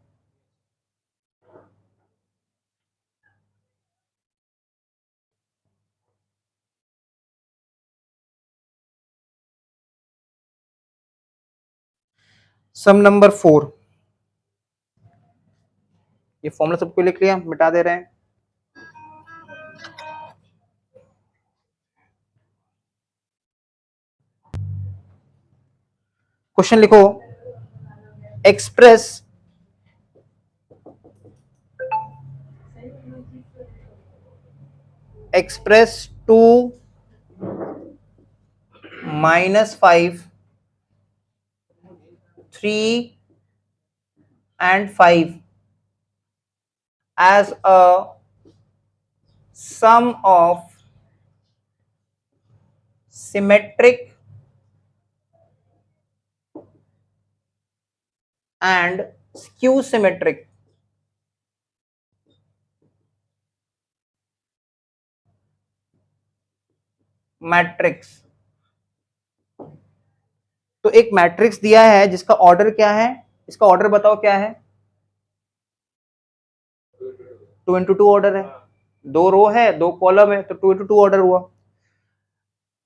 सम नंबर 4, ये फॉर्मूला सबको लिख लिया, मिटा दे रहे हैं। क्वेश्चन लिखो, express express 2 -5, 3 and 5 as a sum of symmetric and skew symmetric matrix. तो एक मैट्रिक्स दिया है जिसका ऑर्डर क्या है, इसका ऑर्डर बताओ क्या है, 2 into 2 ऑर्डर है, 2 रो है 2 कॉलम है, तो 2 into 2 ऑर्डर हुआ।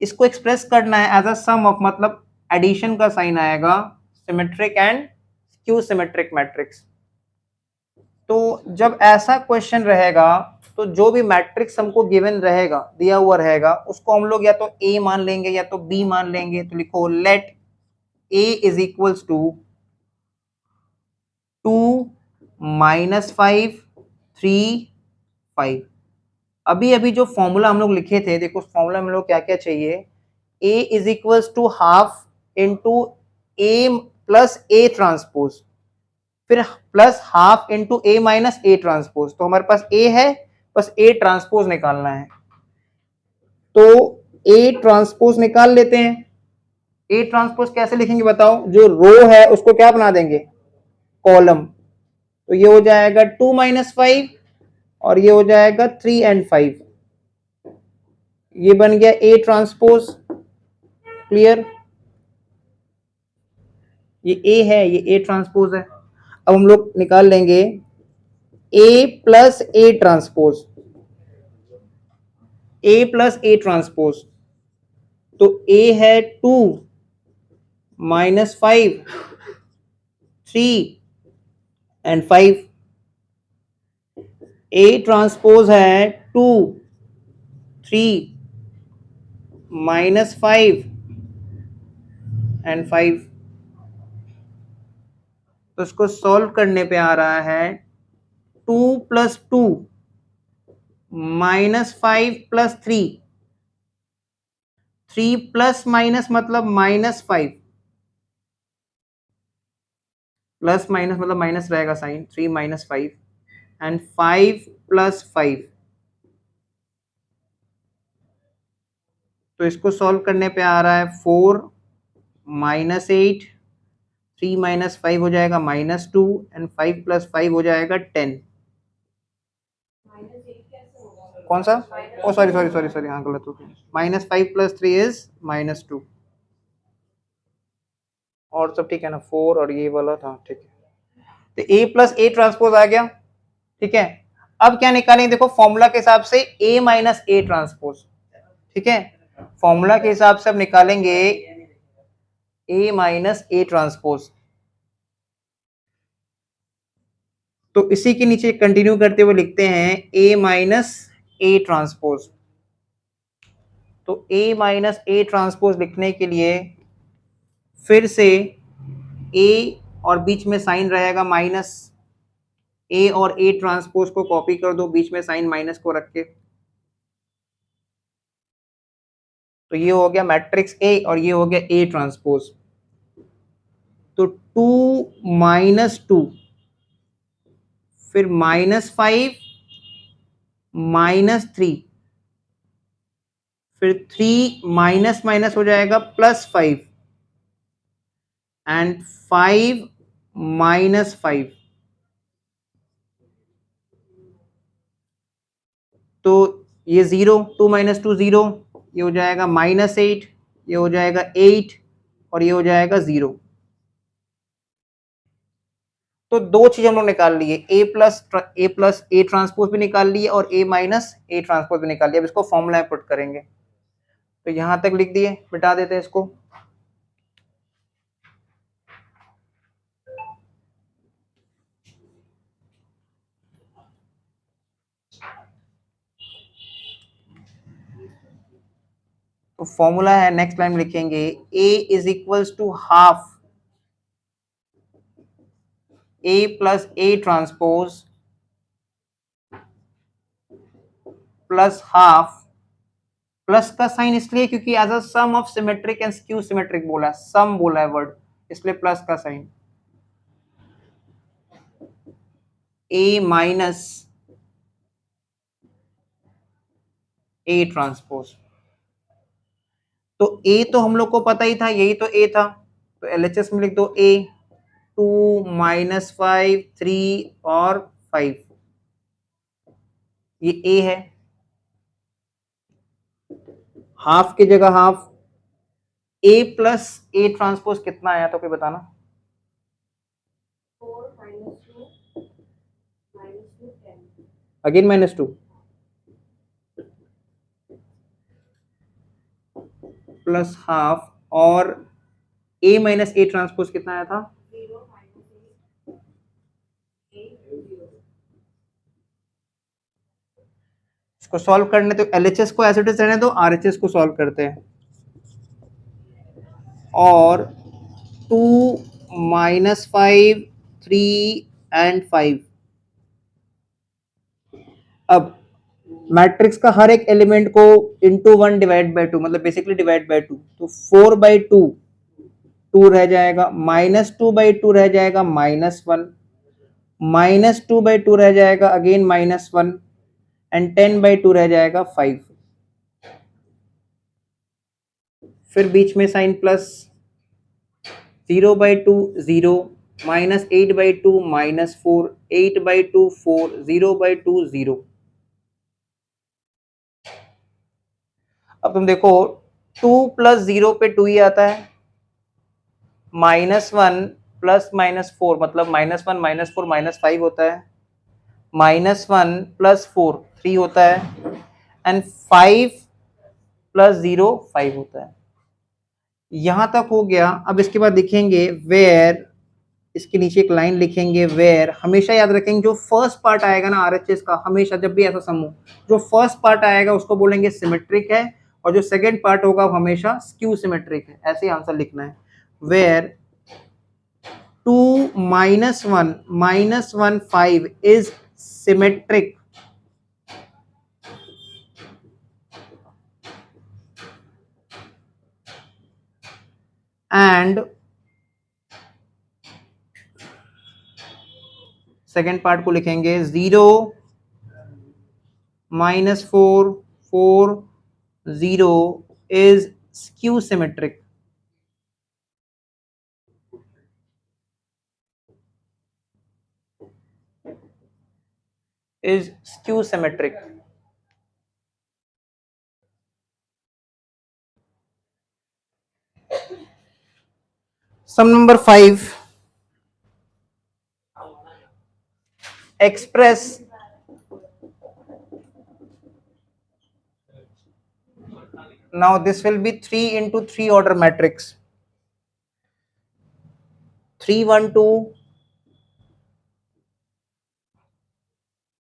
इसको एक्सप्रेस करना है एज अ सम ऑफ, मतलब एडिशन का साइन आएगा, symmetric and skew symmetric matrix. तो जब ऐसा क्वेश्चन रहेगा तो जो भी मैट्रिक्स हमको गिवन रहेगा, दिया हुआ रहेगा, उसको हम लोग या तो ए मान लेंगे या तो बी मान लेंगे। तो लिखो let A is equals to 2 -5 3 5। अभी अभी जो फॉर्मूला हम लोग लिखे थे, देखो फॉर्मूला में हम लोग क्या क्या चाहिए, a is equals to half into A plus A transpose, फिर plus half into A minus A transpose. तो हमारे पास ए है, बस ए ट्रांसपोज निकालना है। तो ए ट्रांसपोज निकाल लेते हैं। ए ट्रांसपोज कैसे लिखेंगे बताओ? जो रो है उसको क्या बना देंगे? कॉलम। तो ये हो जाएगा 2 - 5 और ये हो जाएगा 3 और 5। ये बन गया ए ट्रांसपोज। क्लियर? ये ए है, ये ए ट्रांसपोज है। अब हम लोग निकाल लेंगे A plus A transpose. A plus A transpose, तो ए है 2 - 5 3 और 5। ए ट्रांसपोज है 2 3 -5 और 5। तो इसको सॉल्व करने पे आ रहा है 2 + 2 -5 + 3। 3 प्लस माइनस मतलब -5, प्लस माइनस मतलब माइनस रहेगा साइन। 3 - 5 और 5 + 5। तो इसको सॉल्व करने पे आ रहा है 4 -8, 3 - 5 हो जाएगा -2 और 5 + 5 हो जाएगा 10। कौन सा? ओ सॉरी सॉरी सॉरी सॉरी, हाँ गलत हो गया। -5 + 3 इज -2। और सब ठीक है ना? 4 और ये वाला था, ठीक है। तो ए प्लस ए ट्रांसपोज आ गया। ठीक है, अब क्या निकालेंगे? देखो फॉर्मूला के हिसाब से ए माइनस ए ट्रांसपोज। ठीक है, फॉर्मूला के हिसाब से अब निकालेंगे ए माइनस ए ट्रांसपोज। तो इसी के नीचे कंटिन्यू करते हुए लिखते हैं ए माइनस ए ट्रांसपोज। तो ए माइनस ए ट्रांसपोज लिखने के लिए फिर से ए और बीच में साइन रहेगा माइनस। ए और ए ट्रांसपोज को कॉपी कर दो, बीच में साइन माइनस को रख के। तो ये हो गया मैट्रिक्स ए और ये हो गया ए ट्रांसपोज। तो 2 - 2 फिर -5 -3 फिर 3 माइनस माइनस हो जाएगा +5 एंड 5 -5। तो ये 0, 2 - 2 0, ये हो जाएगा -8, ये हो जाएगा 8 और ये हो जाएगा 0। तो दो चीज हम लोग निकाल लिए, ए प्लस ए ट्रांसपोज भी निकाल लिए और ए माइनस ए ट्रांसपोज भी निकाल लिया। अब इसको फॉर्मूला में पुट करेंगे। तो यहां तक लिख दिए, मिटा देते हैं इसको। तो फॉर्मूला है, नेक्स्ट लाइन लिखेंगे a is equals to half a plus A transpose plus half. Plus का साइन इसलिए क्योंकि as a sum of symmetric and skew symmetric बोला, सम बोला है वर्ड, इसलिए प्लस का sign. a minus A transpose. तो a तो हम लोग को पता ही था, यही तो a था। तो एलएचएस में लिख दो a 2 - 5 3 और 5, ये a है। हाफ की जगह half. a plus A transpose कितना आया तो कोई बताना? 4 - 2 -2 10 अगेन -2 प्लस हाफ और a माइनस ए ट्रांसपोज कितना आया था? 0 - 8 8 0। इसको सॉल्व करने तो एलएचएस को एज इट इज रहने दो, आरएचएस को सॉल्व करते हैं। और 2 - 5 3 और 5। अब मैट्रिक्स का हर एक एलिमेंट को इंटू 1 डिवाइड बाई 2, मतलब बेसिकली डिवाइड बाई 2। तो 4/2 2 रह जाएगा, -2/2 रह जाएगा -1, -2/2 रह जाएगा अगेन -1 एंड 10/2 रह जाएगा 5। फिर बीच में साइन प्लस, 0/2 0, -8/2 -4, 8/2 4, 0/2 0। अब तुम देखो 2 + 0 पे 2 ही आता है, -1 + -4 मतलब -1 -4 -5 होता है, -1 + 4 3 होता है, एंड 5 + 0 5 होता है। यहां तक हो गया। अब इसके बाद लिखेंगे वेयर, इसके नीचे एक लाइन लिखेंगे वेयर। हमेशा याद रखेंगे जो फर्स्ट पार्ट आएगा ना आरएचएस का, हमेशा जब भी ऐसा सम हो, जो फर्स्ट पार्ट आएगा उसको बोलेंगे सिमेट्रिक है, और जो सेकंड पार्ट होगा वो हमेशा स्क्यू सिमेट्रिक है। ऐसे ही आंसर लिखना है, where 2 -1 -1 5 is symmetric and second part को लिखेंगे 0 -4 4 0 is skew symmetric. is skew symmetric. Sum number 5, express now this will be 3 into 3 order matrix, 3 1 2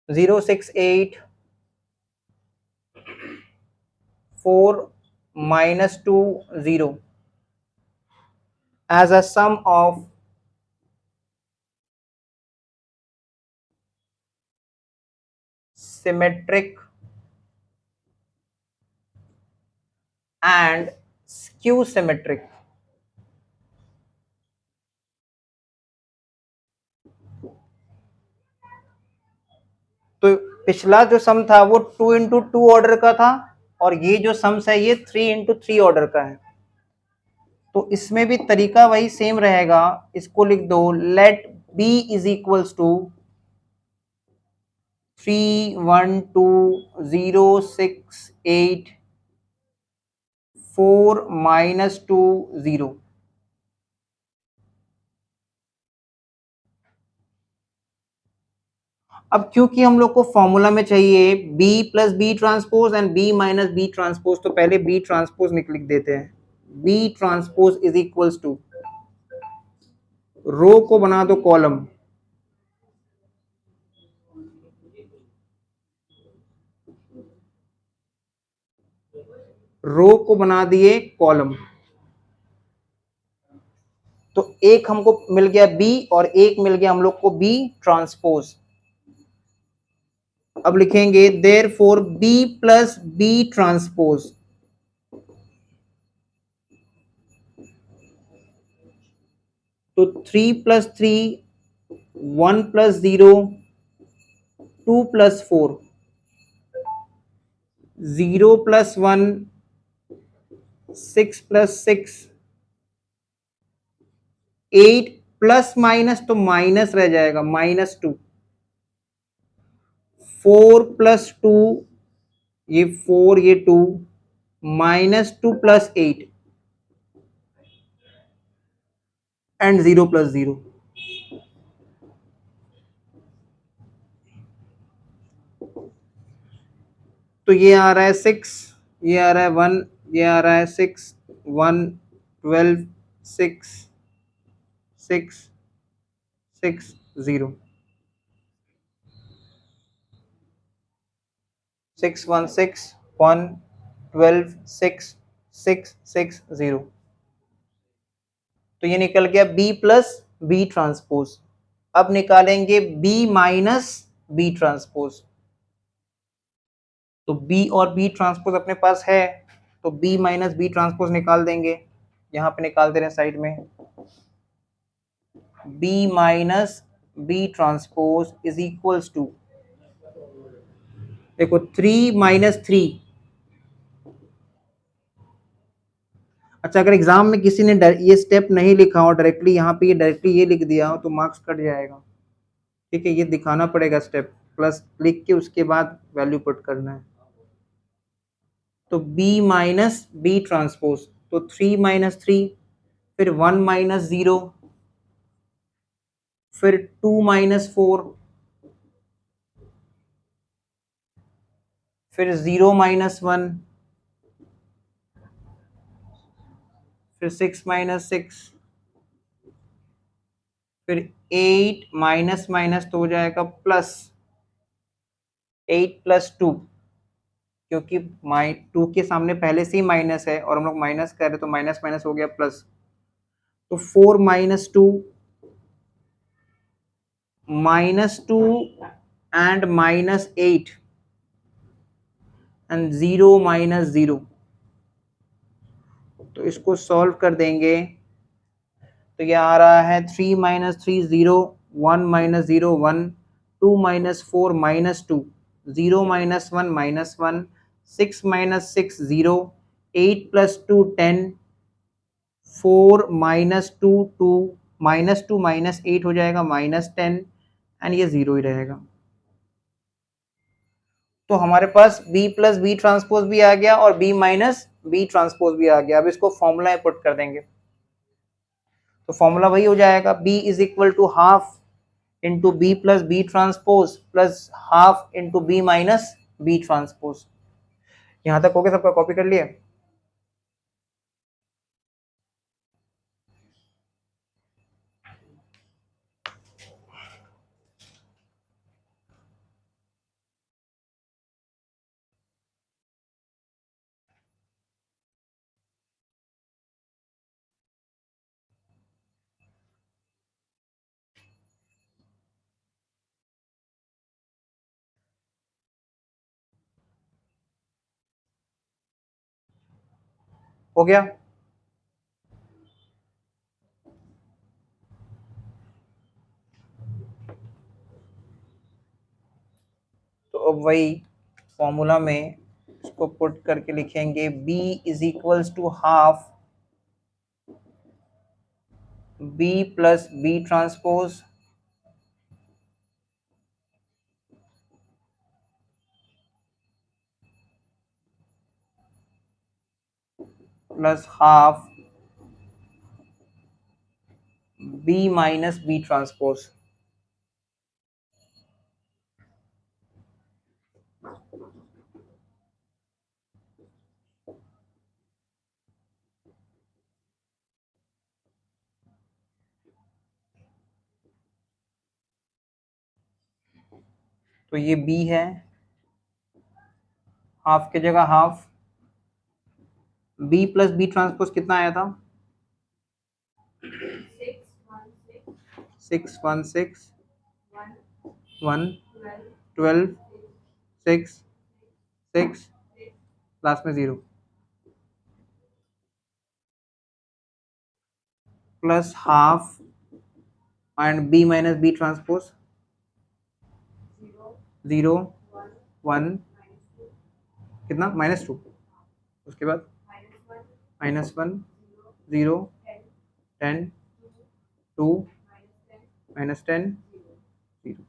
0 6 8 4 -2 0 as a sum of symmetric and skew symmetric. तो पिछला जो सम था वो 2 into 2 order का था, और ये जो सम्स है ये 3 into 3 ऑर्डर का है। तो इसमें भी तरीका वही सेम रहेगा। इसको लिख दो, let b is equals to 3 1 2 0 6 8 4 -2 0। अब क्योंकि हम लोग को फॉर्मूला में चाहिए b + b transpose and b - b transpose, तो पहले b ट्रांसपोज लिख देते हैं। b transpose is equals to, row को बना दो कॉलम, रो को बना दिए कॉलम। तो एक हमको मिल गया b और एक मिल गया हम लोग को b ट्रांसपोज। अब लिखेंगे देयरफॉर b + b ट्रांसपोज, तो 3 + 3 1 + 0 2 + 4 0 + 1 6 + 6 8 प्लस माइनस तो माइनस रह जाएगा -2, 4 + 2 ये 4 ये 2 -2 + 8 एंड 0 + 0। तो ये आ रहा है 6, ये आ रहा है 1, ये आ रहा है 6 1 12 6 6 6 0 6 1 6 1 12 6 6 6 0। तो ये निकल गया b + b ट्रांसपोज। अब निकालेंगे b - b ट्रांसपोज। तो b और b ट्रांसपोज अपने पास है, तो b - b ट्रांसपोज निकाल देंगे। यहां पे निकाल दे रहे हैं साइड में, b - b transpose is equals to, देखो 3 - 3, अच्छा, अगर एग्जाम में किसी ने ये स्टेप नहीं लिखा हो डायरेक्टली, यहाँ पे ये डायरेक्टली ये लिख दिया हो तो मार्क्स कट जाएगा। ठीक है, ये दिखाना पड़ेगा स्टेप, प्लस लिख के उसके बाद वैल्यू पुट करना है। तो b माइनस बी ट्रांसपोज, तो 3 माइनस 3, फिर 1 माइनस 0, फिर 2 माइनस 4, फिर 0 माइनस 1, फिर 6 माइनस 6, फिर 8 माइनस माइनस तो हो जाएगा प्लस, 8 प्लस 2, क्योंकि 2 के सामने पहले से ही माइनस है और हम लोग माइनस कर रहे तो माइनस माइनस हो गया प्लस, तो 4 minus 2, minus 2 and minus 8 and 0 minus 0। तो इसको सॉल्व कर देंगे तो ये आ रहा है 3 minus 3 0, 1 minus 0 1, 2 minus 4 minus 2, 0 minus 1 minus 1, 6 minus 6 0, 8 plus 2 10, 4 minus 2 2, minus 2 minus 8 हो जाएगा माइनस 10 एंड ये 0 ही रहेगा। तो हमारे पास b प्लस बी ट्रांसपोज भी आ गया और b माइनस बी ट्रांसपोज भी आ गया। अब इसको फॉर्मूला में पुट कर देंगे, तो फॉर्मूला वही हो जाएगा, b is equal to half into B plus B transpose plus half into B minus B transpose. यहां तक हो गया, सबका कॉपी कर लिया। हो गया। तो अब वही फॉर्मूला में इसको पुट करके लिखेंगे, b is equals to half b plus B transpose plus half b minus B transpose. तो ये b है, हाफ की जगह half, b plus B transpose कितना आया था, 6 1 6 1 12 6 6 लास्ट में 0 plus half and b minus B transpose 0 1 कितना -2, उसके बाद -1 0 10 2 -10 0।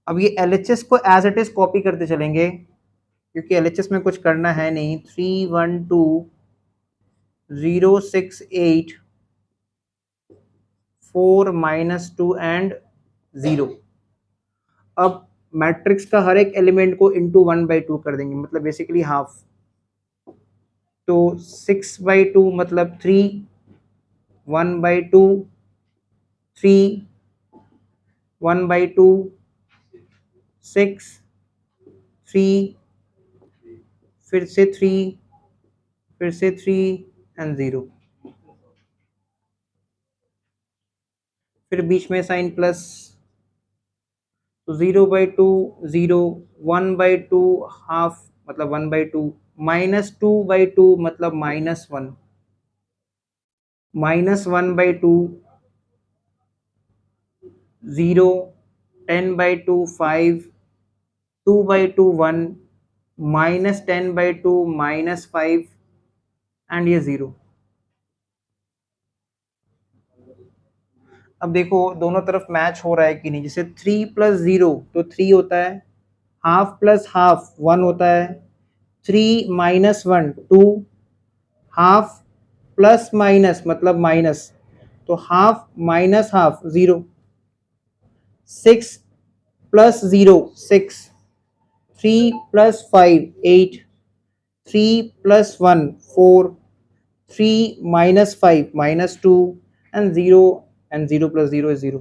अब ये LHS को एज इट इज कॉपी करते चलेंगे, क्योंकि LHS में कुछ करना है नहीं। 3 1 2 0 6 8 4 -2 एंड 0। अब मैट्रिक्स का हर एक एलिमेंट को इंटू 1/2 कर देंगे, मतलब बेसिकली हाफ। तो 6/2 मतलब 3, 1/2 3, 1/2 6, 3, फिर से 3, फिर से 3 एंड 0, फिर बीच में साइन प्लस। तो 0/2 0, 1/2 हाफ मतलब 1/2, -2/2 मतलब -1, -1/2 0, 10/2 5, 2/2 1, -10/2 -5 एंड ये 0। अब देखो दोनों तरफ मैच हो रहा है कि नहीं। जैसे 3 + 0 तो 3 होता है, हाफ प्लस हाफ 1 होता है, 3 - 1 2, हाफ प्लस माइनस मतलब माइनस, तो half minus half 0, 6 + 0 6, 3 + 5 8, 3 + 1 4, 3 - 5 -2 and 0, and 0 + 0 is 0।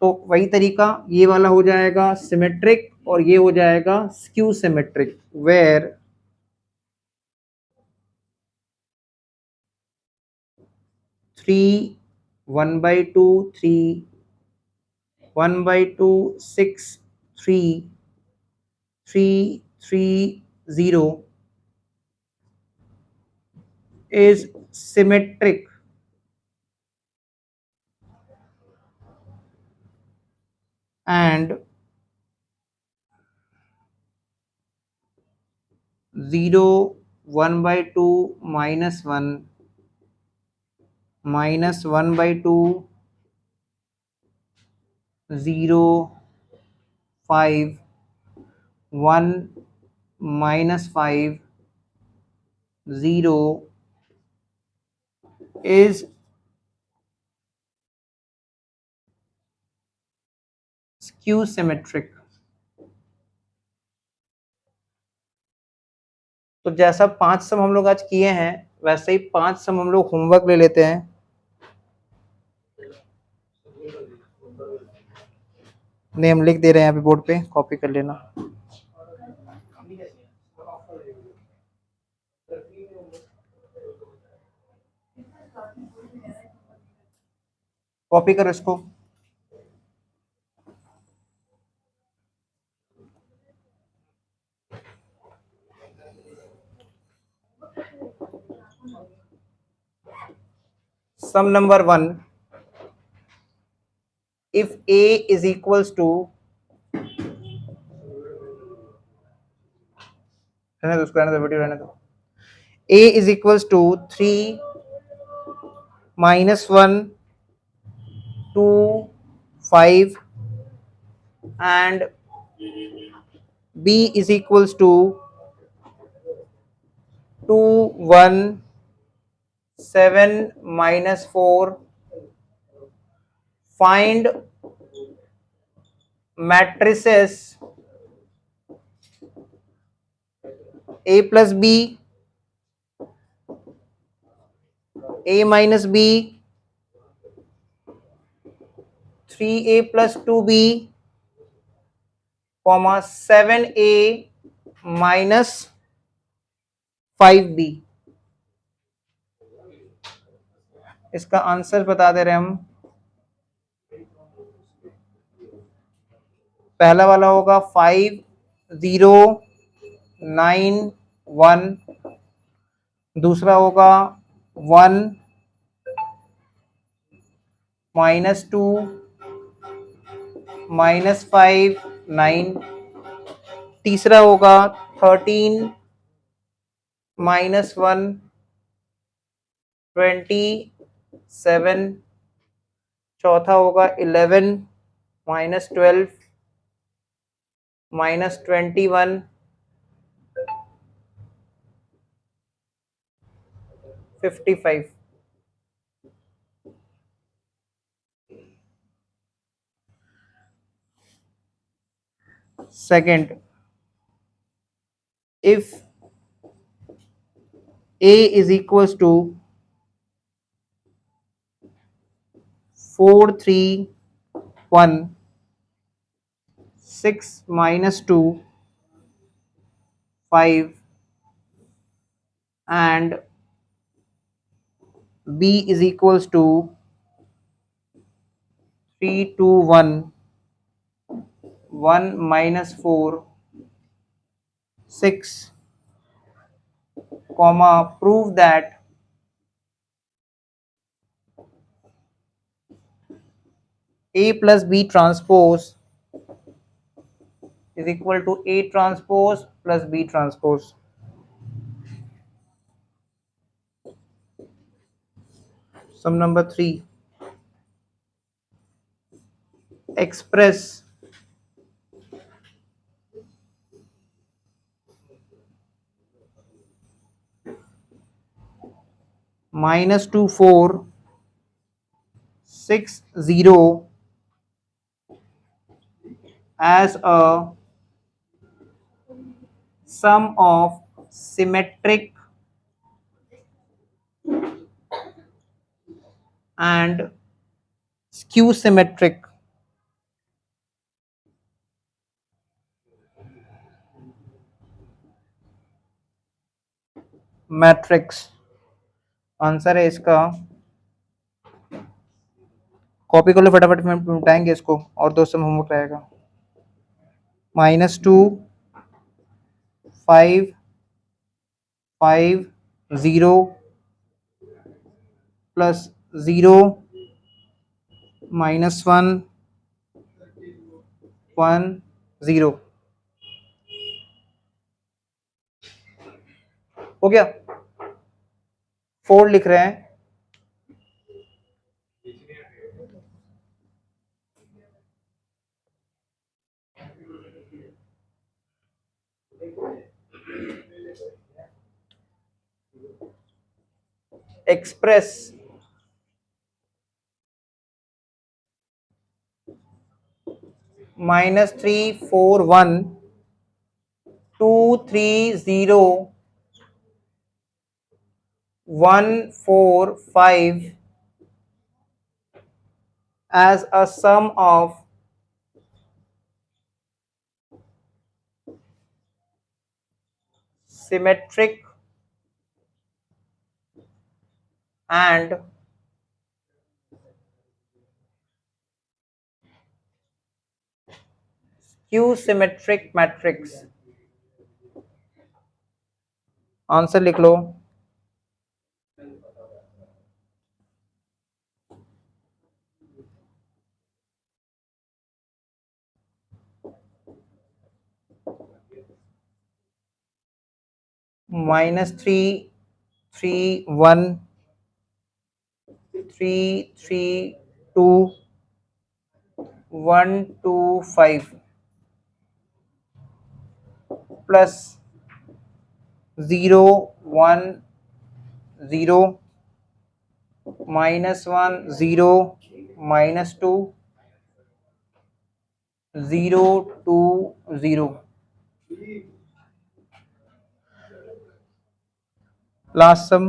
तो वही तरीका ये वाला हो जाएगा सिमेट्रिक और ये हो जाएगा skew symmetric, where 3 1/2 3 1/2 6 3 3 3 0 is symmetric and 0 1/2 -1 -1/2 0 5 1 -5 0 is skew symmetric। तो जैसा 5 सम हम लोग आज किए हैं वैसे ही 5 सम हम लोग होमवर्क ले लेते हैं। नहीं हम लिख दे रहे हैं अभी बोर्ड पे, कॉपी कर लेना। कॉपी करो इसको। सम number 1, if a is equals to, रहने दो उसको, रहने दो वीडियो रहने दो। a is equals to 3 -1 2 5 and b is equals to 2 1 7 -4, find matrices a plus b, a minus b, 3a plus 2b, 7a minus 5b। इसका आंसर बता दे रहे हम। पहला वाला होगा 5 0 9 1, दूसरा होगा 1 -2 -5 9, तीसरा होगा 13 -1 27, चौथा होगा 11 -12 -21 55। Second, if a is equals to 4 3 1 6 -2 5 and b is equals to 3 2 1 1 -4 6, comma, prove that a plus b transpose is equal to A transpose plus B transpose. Sum number 3, express -2460 as a sum of symmetric and skew symmetric matrix. Answer है इसका, copy कर लो फटाफट में उठाएंगे इसको और दोस्तों में होमवर्क रहेगा। -2 5 5 0 प्लस 0 -1 1 0 हो गया। 4 लिख रहे हैं। Express -341230145 as a sum of symmetric and skew symmetric matrix। Answer लिख लो। -33132 125 प्लस 0 1 0 -1 0 -2 0 2 0। लास्ट सम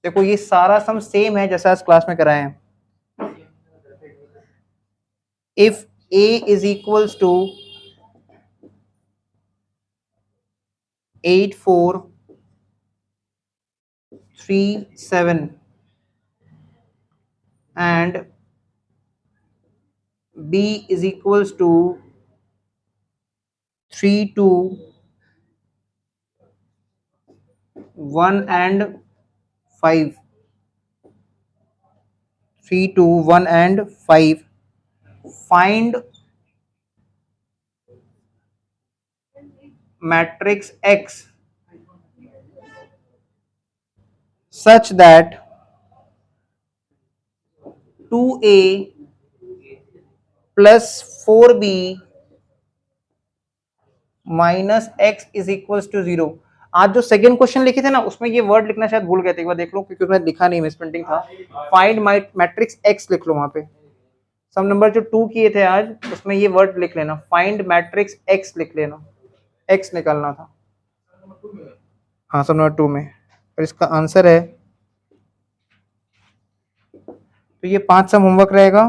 देखो, ये सारा सम सेम है जैसा आज क्लास में कराए हैं। If A is equals to 8437 and B is equals to 321 and 5 321 and 5 find matrix X such that 2A plus 4B minus x is equal to 0। आज जो सेकंड क्वेश्चन लिखे थे ना, उसमें ये वर्ड लिखना शायद भूल गए थे, एक बार देख लो क्योंकि उसमें लिखा नहीं, मिसप्रिंटिंग था। फाइंड मैट्रिक्स एक्स लिख लो वहां पे। सम नंबर जो 2 किए थे आज, उसमें ये वर्ड लिख लेना, फाइंड मैट्रिक्स एक्स लिख लेना, एक्स निकालना था। हाँ, सम नंबर 2 में। और इसका आंसर है, तो ये 5 सम होमवर्क रहेगा।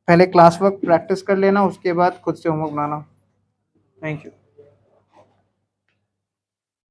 पहले क्लास वर्क प्रैक्टिस कर लेना, उसके बाद खुद से होमवर्क बनाना। Thank you.